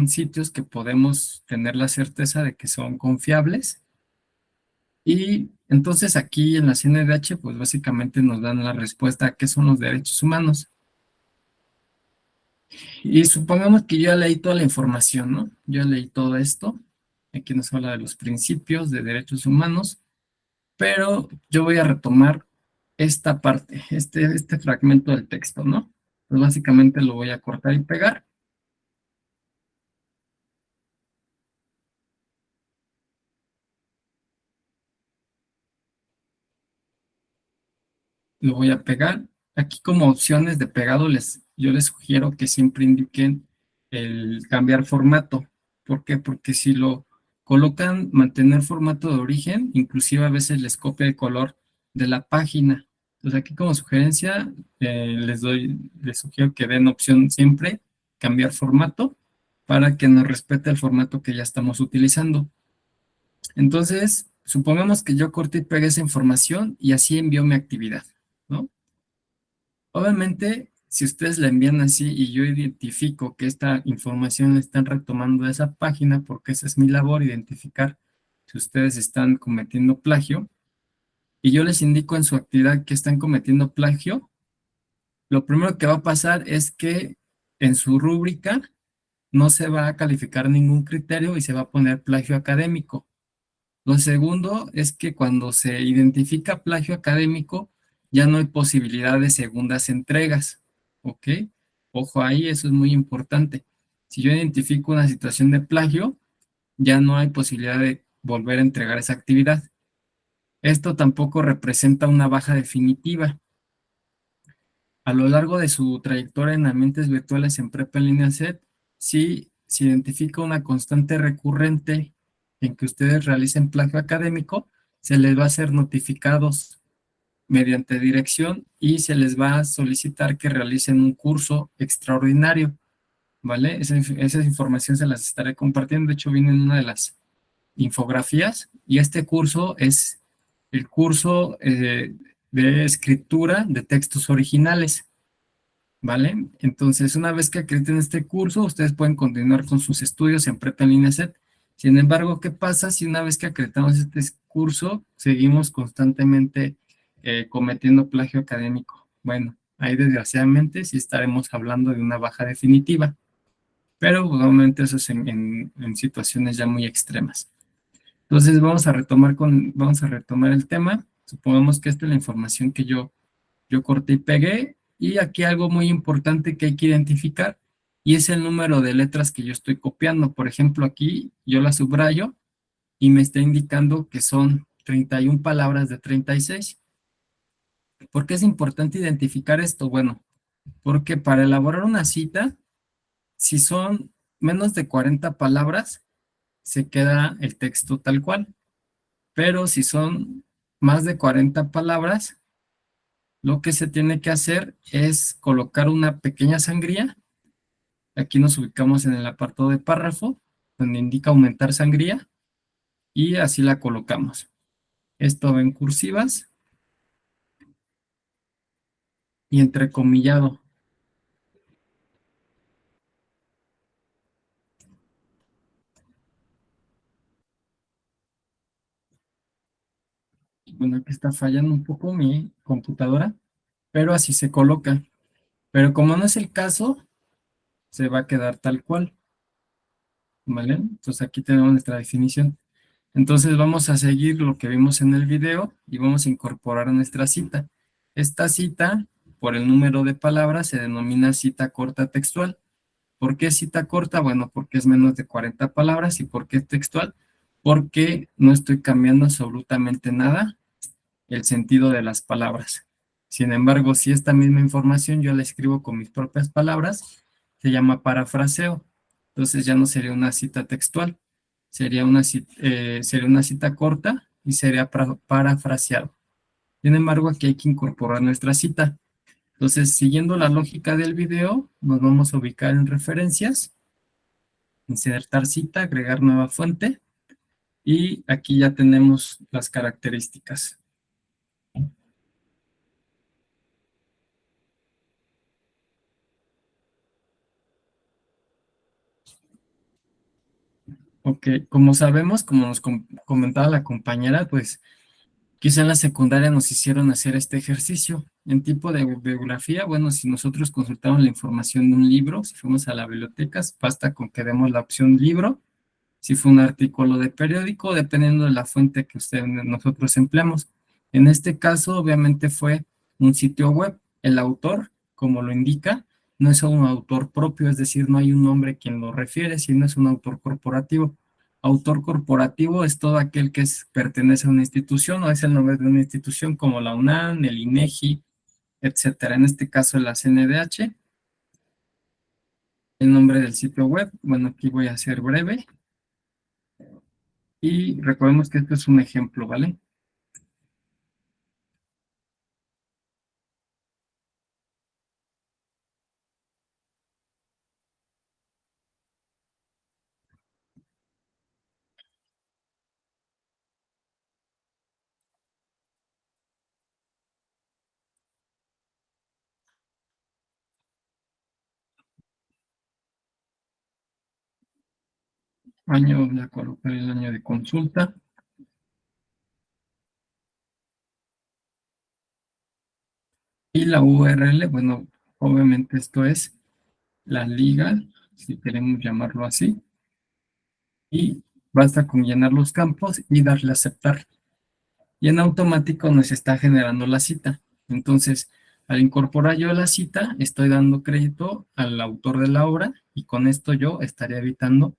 sitios que podemos tener la certeza de que son confiables. Y entonces aquí en la CNDH, pues básicamente nos dan la respuesta a qué son los derechos humanos. Y supongamos que yo ya leí toda la información, ¿no? Yo leí todo esto. Aquí nos habla de los principios de derechos humanos, pero yo voy a retomar esta parte, este fragmento del texto, ¿no? Pues básicamente lo voy a cortar y pegar. Lo voy a pegar. Aquí como opciones de pegado, yo les sugiero que siempre indiquen el cambiar formato. ¿Por qué? Porque si lo colocan mantener formato de origen, inclusive a veces les copia el color de la página. Entonces aquí como sugerencia les sugiero que den opción siempre cambiar formato para que nos respete el formato que ya estamos utilizando. Entonces, supongamos que yo corté y pegué esa información y así envío mi actividad, ¿no? Obviamente, si ustedes la envían así y yo identifico que esta información la están retomando de esa página, porque esa es mi labor, identificar si ustedes están cometiendo plagio, y yo les indico en su actividad que están cometiendo plagio, lo primero que va a pasar es que en su rúbrica no se va a calificar ningún criterio y se va a poner plagio académico. Lo segundo es que cuando se identifica plagio académico, ya no hay posibilidad de segundas entregas, ¿ok? Ojo ahí, eso es muy importante. Si yo identifico una situación de plagio, ya no hay posibilidad de volver a entregar esa actividad. Esto tampoco representa una baja definitiva. A lo largo de su trayectoria en ambientes virtuales en Prepa en línea SET, si se identifica una constante recurrente en que ustedes realicen plagio académico, se les va a hacer notificados mediante dirección y se les va a solicitar que realicen un curso extraordinario, ¿vale? Esa información se las estaré compartiendo. De hecho, viene en una de las infografías y este curso es el curso de escritura de textos originales. ¿Vale? Entonces, una vez que acrediten este curso, ustedes pueden continuar con sus estudios en Prepa en línea SET. Sin embargo, ¿qué pasa si una vez que acreditamos este curso, seguimos constantemente cometiendo plagio académico? Bueno, ahí desgraciadamente sí estaremos hablando de una baja definitiva, pero obviamente eso es en situaciones ya muy extremas. Entonces, vamos a retomar el tema. Supongamos que esta es la información que yo corté y pegué, y aquí algo muy importante que hay que identificar, y es el número de letras que yo estoy copiando. Por ejemplo, aquí yo la subrayo y me está indicando que son 31 palabras de 36. ¿Por qué es importante identificar esto? Bueno, porque para elaborar una cita, si son menos de 40 palabras, se queda el texto tal cual, pero si son más de 40 palabras, lo que se tiene que hacer es colocar una pequeña sangría. Aquí nos ubicamos en el apartado de párrafo, donde indica aumentar sangría, y así la colocamos. Esto va en cursivas y entrecomillado. Bueno, aquí está fallando un poco mi computadora, pero así se coloca. Pero como no es el caso, se va a quedar tal cual, ¿vale? Entonces aquí tenemos nuestra definición. Entonces vamos a seguir lo que vimos en el video y vamos a incorporar nuestra cita. Esta cita, por el número de palabras, se denomina cita corta textual. ¿Por qué cita corta? Bueno, porque es menos de 40 palabras. ¿Y por qué textual? Porque no estoy cambiando absolutamente nada el sentido de las palabras. Sin embargo, si esta misma información yo la escribo con mis propias palabras, se llama parafraseo. Entonces ya no sería una cita textual, sería una cita corta y sería parafraseado. Sin embargo, aquí hay que incorporar nuestra cita. Entonces, siguiendo la lógica del video, nos vamos a ubicar en referencias, insertar cita, agregar nueva fuente, y aquí ya tenemos las características. Ok, como sabemos, como nos comentaba la compañera, pues quizá en la secundaria nos hicieron hacer este ejercicio. En tipo de bibliografía, bueno, si nosotros consultamos la información de un libro, si fuimos a la biblioteca, basta con que demos la opción libro. Si fue un artículo de periódico, dependiendo de la fuente que nosotros empleamos. En este caso, obviamente fue un sitio web. El autor, como lo indica, no es un autor propio, es decir, no hay un nombre quien lo refiere, sino es un autor corporativo. Autor corporativo es todo aquel que pertenece a una institución o es el nombre de una institución como la UNAM, el INEGI, etcétera. En este caso, la CNDH. El nombre del sitio web, bueno, aquí voy a ser breve. Y recordemos que este es un ejemplo, ¿vale? Voy a colocar el año de consulta. Y la URL, bueno, obviamente esto es la liga, si queremos llamarlo así. Y basta con llenar los campos y darle a aceptar. Y en automático nos está generando la cita. Entonces, al incorporar yo la cita, estoy dando crédito al autor de la obra y con esto yo estaría evitando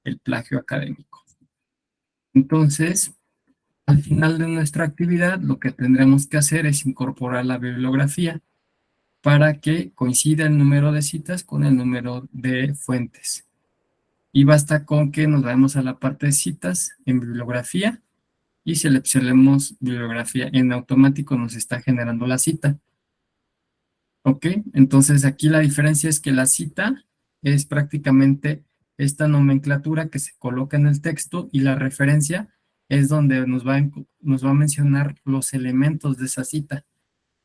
el plagio académico. Entonces, al final de nuestra actividad, lo que tendremos que hacer es incorporar la bibliografía para que coincida el número de citas con el número de fuentes. Y basta con que nos vayamos a la parte de citas en bibliografía y seleccionemos bibliografía. En automático nos está generando la cita. ¿Ok? Entonces aquí la diferencia es que la cita es prácticamente esta nomenclatura que se coloca en el texto y la referencia es donde nos va a mencionar los elementos de esa cita.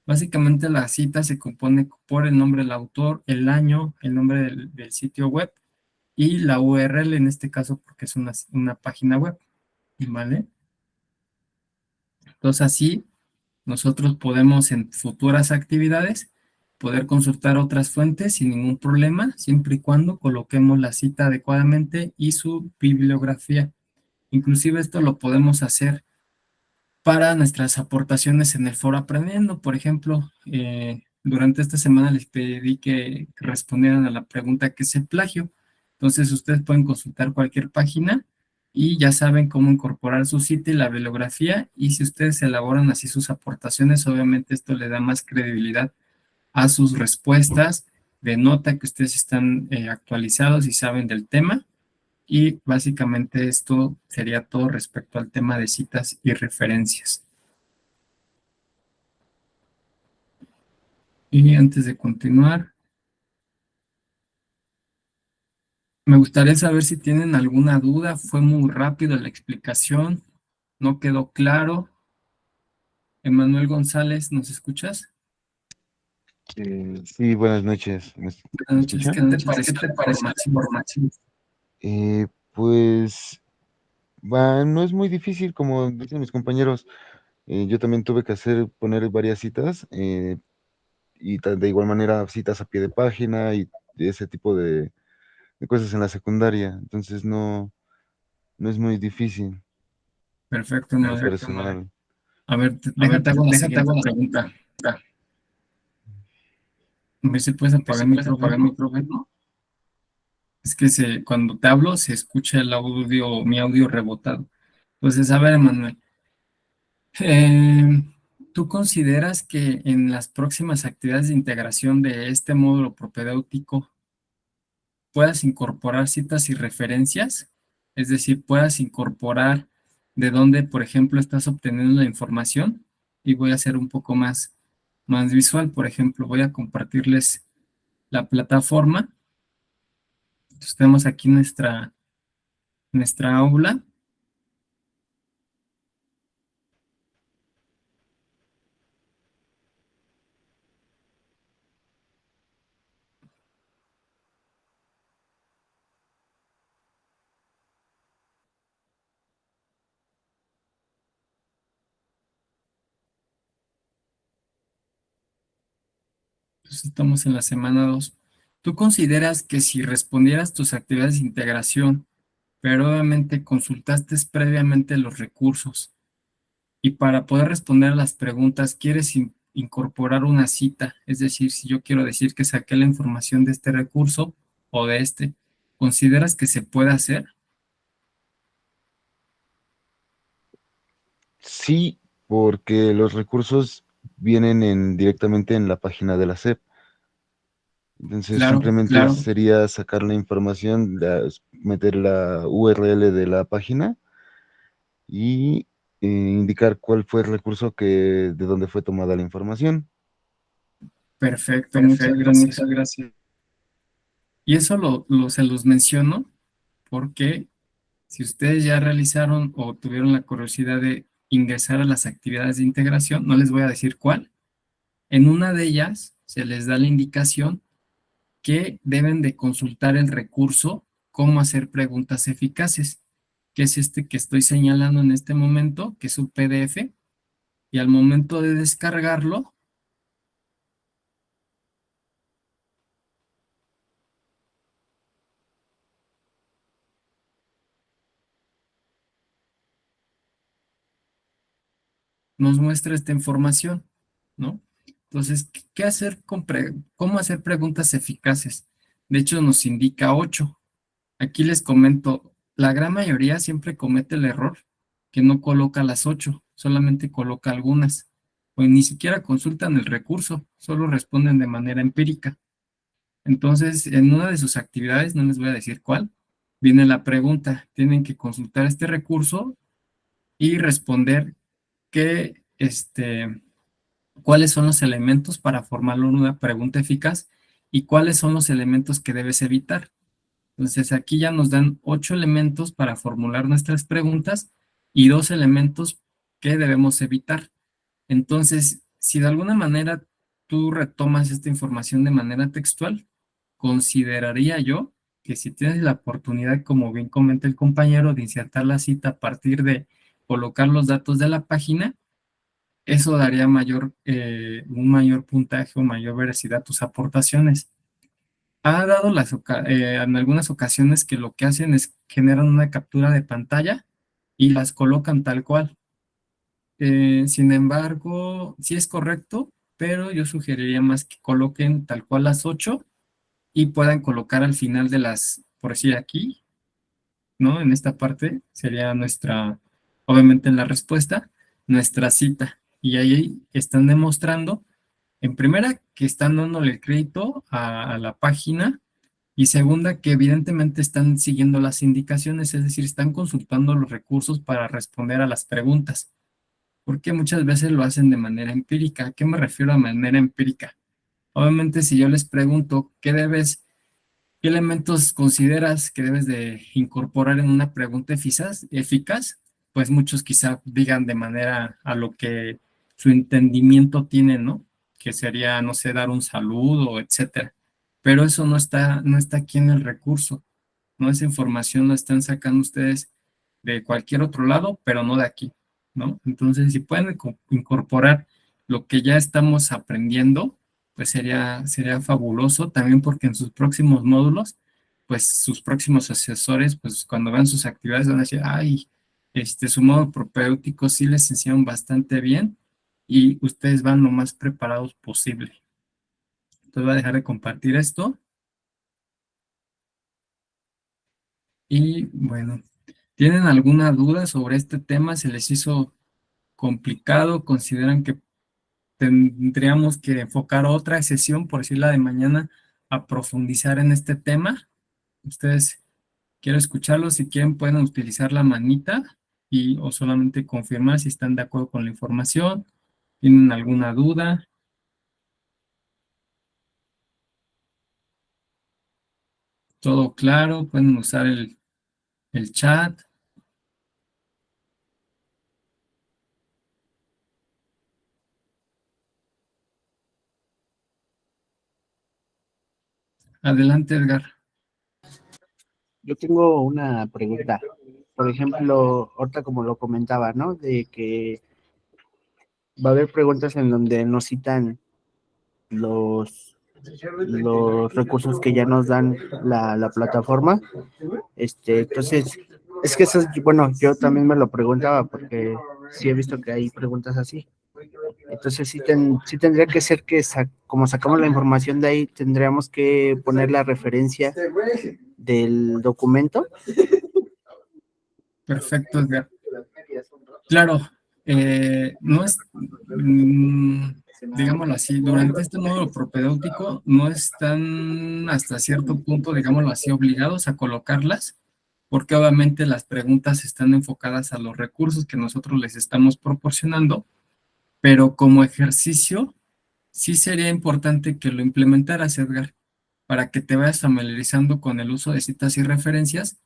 Básicamente la cita se compone por el nombre del autor, el año, el nombre del sitio web y la URL en este caso porque es una página web. ¿Vale? Entonces así nosotros podemos en futuras actividades poder consultar otras fuentes sin ningún problema, siempre y cuando coloquemos la cita adecuadamente y su bibliografía. Inclusive esto lo podemos hacer para nuestras aportaciones en el foro Aprendiendo. Por ejemplo, durante esta semana les pedí que respondieran a la pregunta ¿qué es el plagio? Entonces ustedes pueden consultar cualquier página y ya saben cómo incorporar su cita y la bibliografía, y si ustedes elaboran así sus aportaciones, obviamente esto le da más credibilidad a sus respuestas, denota que ustedes están actualizados y saben del tema, y básicamente esto sería todo respecto al tema de citas y referencias. Y antes de continuar, me gustaría saber si tienen alguna duda. Fue muy rápido la explicación, no quedó claro. Emanuel González, ¿nos escuchas? Sí, buenas noches. ¿Me Buenas noches, escuchan? ¿qué te parece la información? Pues no es muy difícil, como dicen mis compañeros. Yo también tuve que poner varias citas y de igual manera citas a pie de página y ese tipo de cosas en la secundaria. Entonces no es muy difícil Perfecto, en lo Emanuel. personal. A ver, déjate hago la siguiente pregunta. A ver si puedes apagar el micrófono. Es que cuando te hablo se escucha el audio, mi audio rebotado. Entonces, a ver, Emanuel, ¿tú consideras que en las próximas actividades de integración de este módulo propedéutico puedas incorporar citas y referencias? Es decir, puedas incorporar de dónde, por ejemplo, estás obteniendo la información. Y voy a hacer un poco más visual. Por ejemplo, voy a compartirles la plataforma. Entonces, tenemos aquí nuestra aula. Entonces, estamos en la semana 2. ¿Tú consideras que si respondieras tus actividades de integración, pero obviamente consultaste previamente los recursos y para poder responder a las preguntas quieres incorporar una cita? Es decir, si yo quiero decir que saqué la información de este recurso o de este, ¿consideras que se puede hacer? Sí, porque los recursos vienen directamente en la página de la SEP. Entonces simplemente sería sacar la información, meter la URL de la página y indicar cuál fue el recurso de donde fue tomada la información. Perfecto, muchas gracias. Y eso se los menciono porque si ustedes ya realizaron o tuvieron la curiosidad de ingresar a las actividades de integración, no les voy a decir cuál. En una de ellas se les da la indicación que deben de consultar el recurso Cómo hacer preguntas eficaces, que es este que estoy señalando en este momento, que es un PDF, y al momento de descargarlo, nos muestra esta información, ¿no? Entonces, ¿qué hacer cómo hacer preguntas eficaces? De hecho, nos indica 8. Aquí les comento, la gran mayoría siempre comete el error que no coloca las 8, solamente coloca algunas, o ni siquiera consultan el recurso, solo responden de manera empírica. Entonces, en una de sus actividades, no les voy a decir cuál, viene la pregunta, tienen que consultar este recurso y responder cuáles son los elementos para formar una pregunta eficaz y cuáles son los elementos que debes evitar. Entonces, aquí ya nos dan 8 elementos para formular nuestras preguntas y 2 elementos que debemos evitar. Entonces, si de alguna manera tú retomas esta información de manera textual, consideraría yo que si tienes la oportunidad, como bien comenta el compañero, de insertar la cita a partir de colocar los datos de la página, eso daría un mayor puntaje o mayor veracidad a tus aportaciones. Ha dado en algunas ocasiones que lo que hacen es generan una captura de pantalla y las colocan tal cual. Sin embargo, sí es correcto, pero yo sugeriría más que coloquen tal cual las 8 y puedan colocar al final de por decir aquí, ¿no? En esta parte sería obviamente en la respuesta, nuestra cita. Y ahí están demostrando, en primera, que están dándole el crédito a la página y segunda, que evidentemente están siguiendo las indicaciones, es decir, están consultando los recursos para responder a las preguntas, porque muchas veces lo hacen de manera empírica. ¿A qué me refiero a manera empírica? Obviamente, si yo les pregunto, ¿qué elementos consideras que debes de incorporar en una pregunta eficaz? Pues muchos quizá digan de manera a lo que su entendimiento tiene, ¿no? Que sería, no sé, dar un saludo, etcétera. Pero eso no está aquí en el recurso, ¿no? Esa información la están sacando ustedes de cualquier otro lado, pero no de aquí, ¿no? Entonces, si pueden incorporar lo que ya estamos aprendiendo, pues sería fabuloso también porque en sus próximos módulos, pues sus próximos asesores, pues cuando vean sus actividades van a decir, ay, su módulo propedéutico sí les enseñaron bastante bien y ustedes van lo más preparados posible. Entonces voy a dejar de compartir esto. Y bueno, ¿tienen alguna duda sobre este tema? ¿Se les hizo complicado? ¿Consideran que tendríamos que enfocar otra sesión, por decir la de mañana, a profundizar en este tema? Ustedes quiero escucharlos, si quieren pueden utilizar la manita o solamente confirmar si están de acuerdo con la información, tienen alguna duda. Todo claro, pueden usar el chat. Adelante, Edgar. Yo tengo una pregunta. Por ejemplo, ahorita como lo comentaba, ¿no? De que va a haber preguntas en donde nos citan los recursos que ya nos dan la plataforma. Entonces, es que eso es, bueno, yo también me lo preguntaba porque sí he visto que hay preguntas así. Entonces sí tendría que ser que como sacamos la información de ahí, tendríamos que poner la referencia del documento. Perfecto, Edgar. Claro, no es, digámoslo así, durante este módulo propedéutico no están hasta cierto punto, digámoslo así, obligados a colocarlas, porque obviamente las preguntas están enfocadas a los recursos que nosotros les estamos proporcionando, pero como ejercicio, sí sería importante que lo implementaras, Edgar, para que te vayas familiarizando con el uso de citas y referencias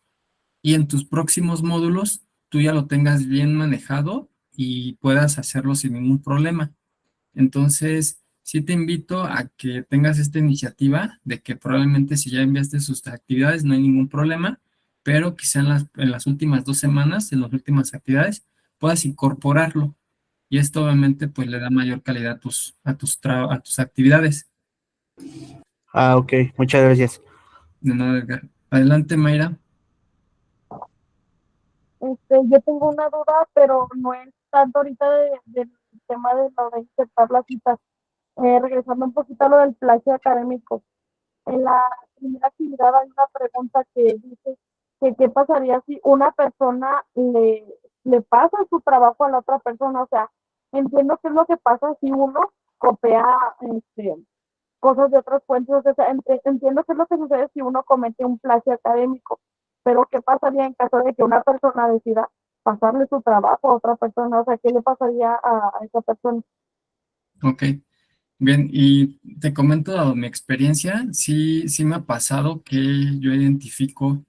y en tus próximos módulos tú ya lo tengas bien manejado y puedas hacerlo sin ningún problema. Entonces, sí te invito a que tengas esta iniciativa de que probablemente si ya enviaste sus actividades no hay ningún problema, pero quizá en las últimas 2 semanas, en las últimas actividades, puedas incorporarlo. Y esto obviamente pues le da mayor calidad a tus actividades. Ah, ok, muchas gracias. De nada, Edgar. Adelante, Mayra. Yo tengo una duda, pero no es tanto ahorita tema de lo de insertar las citas. Regresando un poquito a lo del plagio académico. En la primera actividad hay una pregunta que dice que qué pasaría si una persona le pasa su trabajo a la otra persona. O sea, entiendo qué es lo que pasa si uno copia cosas de otras fuentes. O sea, entiendo qué es lo que sucede si uno comete un plagio académico, pero qué pasaría en caso de que una persona decida pasarle su trabajo a otra persona. O sea, ¿qué le pasaría a esa persona? Ok, bien, y te comento mi experiencia, sí me ha pasado que yo identifico,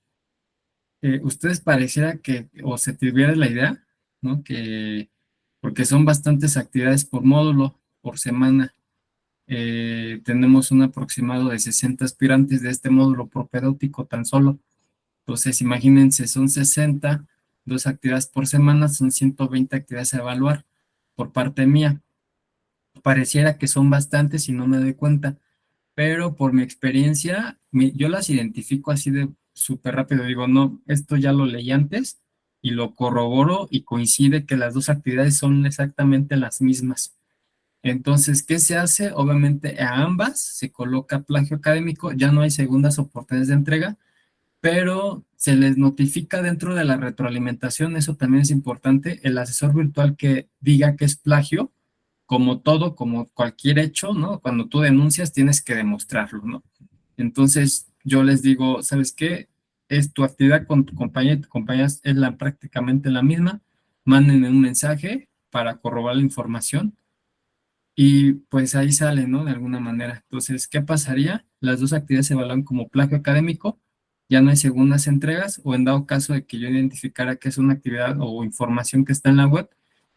ustedes pareciera que, o se tuviera la idea, ¿no? Porque son bastantes actividades por módulo, por semana. Tenemos un aproximado de 60 aspirantes de este módulo propedéutico tan solo. Entonces, imagínense, son 60, dos actividades por semana, son 120 actividades a evaluar por parte mía. Pareciera que son bastantes y no me doy cuenta, pero por mi experiencia, yo las identifico así de súper rápido. Digo, no, esto ya lo leí antes y lo corroboro y coincide que las dos actividades son exactamente las mismas. Entonces, ¿qué se hace? Obviamente a ambas se coloca plagio académico, ya no hay segundas oportunidades de entrega, pero se les notifica dentro de la retroalimentación, eso también es importante, el asesor virtual que diga que es plagio, como todo, como cualquier hecho, ¿no? Cuando tú denuncias tienes que demostrarlo, ¿no? Entonces yo les digo, ¿sabes qué? Es tu actividad con tu compañera y tu compañera es prácticamente la misma, mándenme un mensaje para corroborar la información y pues ahí sale, ¿no? De alguna manera. Entonces, ¿qué pasaría? Las dos actividades se evalúan como plagio académico, ya no hay segundas entregas, o en dado caso de que yo identificara que es una actividad o información que está en la web,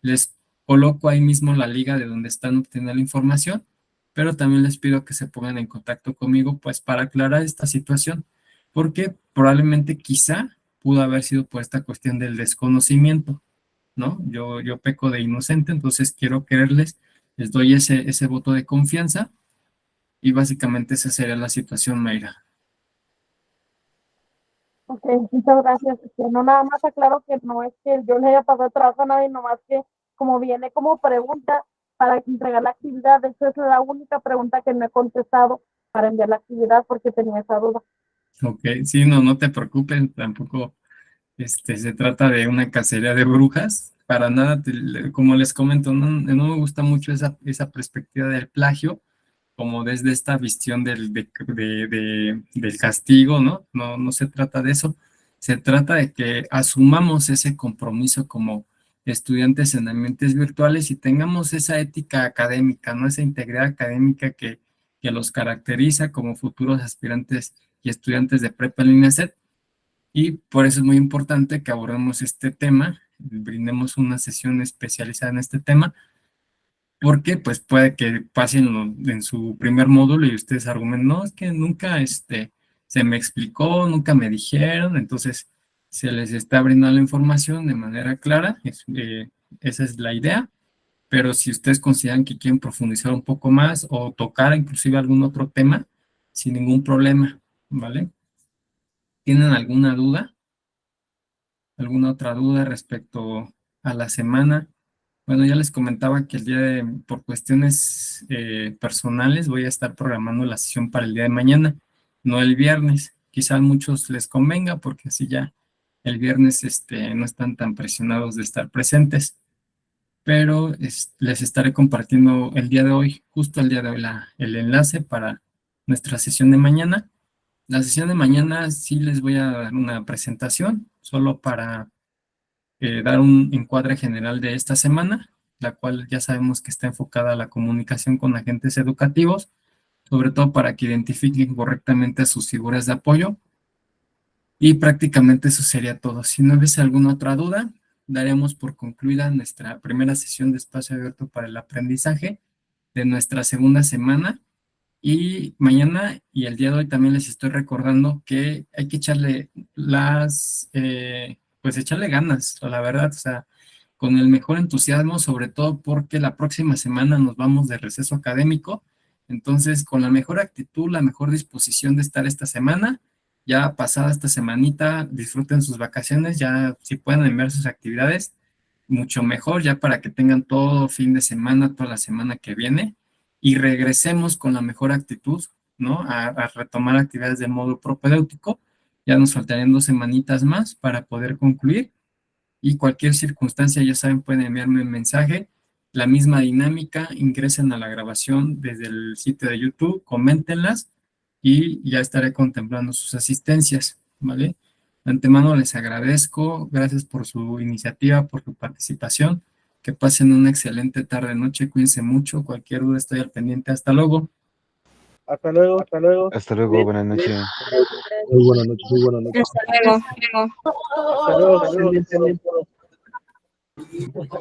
les coloco ahí mismo la liga de donde están obteniendo la información, pero también les pido que se pongan en contacto conmigo, pues para aclarar esta situación, porque probablemente quizá pudo haber sido por esta cuestión del desconocimiento, ¿no? Yo peco de inocente, entonces quiero creerles, les doy ese voto de confianza y básicamente esa sería la situación, Mayra. Ok, muchas gracias. No, nada más aclaro que no es que yo le haya pasado el trabajo a nadie, nomás que como viene como pregunta para entregar la actividad, esa es la única pregunta que no he contestado para enviar la actividad porque tenía esa duda. Ok, sí, no te preocupes, tampoco se trata de una cacería de brujas, para nada, como les comento, no me gusta mucho esa perspectiva del plagio, como desde esta visión del castigo, ¿no? No se trata de eso, se trata de que asumamos ese compromiso como estudiantes en ambientes virtuales y tengamos esa ética académica, ¿no? Esa integridad académica que los caracteriza como futuros aspirantes y estudiantes de prepa en línea SET. Y por eso es muy importante que abordemos este tema, brindemos una sesión especializada en este tema, porque pues puede que pasen en su primer módulo y ustedes argumenten, no, es que nunca se me explicó, nunca me dijeron, entonces se les está brindando la información de manera clara, esa es la idea, pero si ustedes consideran que quieren profundizar un poco más o tocar inclusive algún otro tema, sin ningún problema, ¿vale? ¿Tienen alguna duda? ¿Alguna otra duda respecto a la semana? Bueno, ya les comentaba que por cuestiones personales, voy a estar programando la sesión para el día de mañana, no el viernes. Quizá a muchos les convenga porque así ya el viernes no están tan presionados de estar presentes, pero les estaré compartiendo el día de hoy, justo el día de hoy, el enlace para nuestra sesión de mañana. La sesión de mañana sí les voy a dar una presentación, solo para dar un encuadre general de esta semana, la cual ya sabemos que está enfocada a la comunicación con agentes educativos, sobre todo para que identifiquen correctamente a sus figuras de apoyo. Y prácticamente eso sería todo. Si no hubiese alguna otra duda, daremos por concluida nuestra primera sesión de espacio abierto para el aprendizaje de nuestra segunda semana. Y mañana y el día de hoy también les estoy recordando que hay que echarle pues echarle ganas, la verdad, o sea, con el mejor entusiasmo, sobre todo porque la próxima semana nos vamos de receso académico, entonces con la mejor actitud, la mejor disposición de estar esta semana, ya pasada esta semanita, disfruten sus vacaciones, ya si pueden enviar sus actividades, mucho mejor, ya para que tengan todo fin de semana, toda la semana que viene, y regresemos con la mejor actitud, ¿no? A retomar actividades del módulo propedéutico. Ya nos faltarían 2 semanitas más para poder concluir, y cualquier circunstancia, ya saben, pueden enviarme un mensaje. La misma dinámica, ingresen a la grabación desde el sitio de YouTube, coméntenlas y ya estaré contemplando sus asistencias, ¿vale? De antemano les agradezco, gracias por su iniciativa, por su participación. Que pasen una excelente tarde-noche, cuídense mucho, cualquier duda estoy al pendiente. Hasta luego. Hasta luego, hasta luego. Hasta luego, buenas noches. Muy buenas noches, muy buenas noches. Hasta luego. Hasta luego, hasta luego.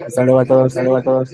Hasta luego a todos, hasta luego a todos.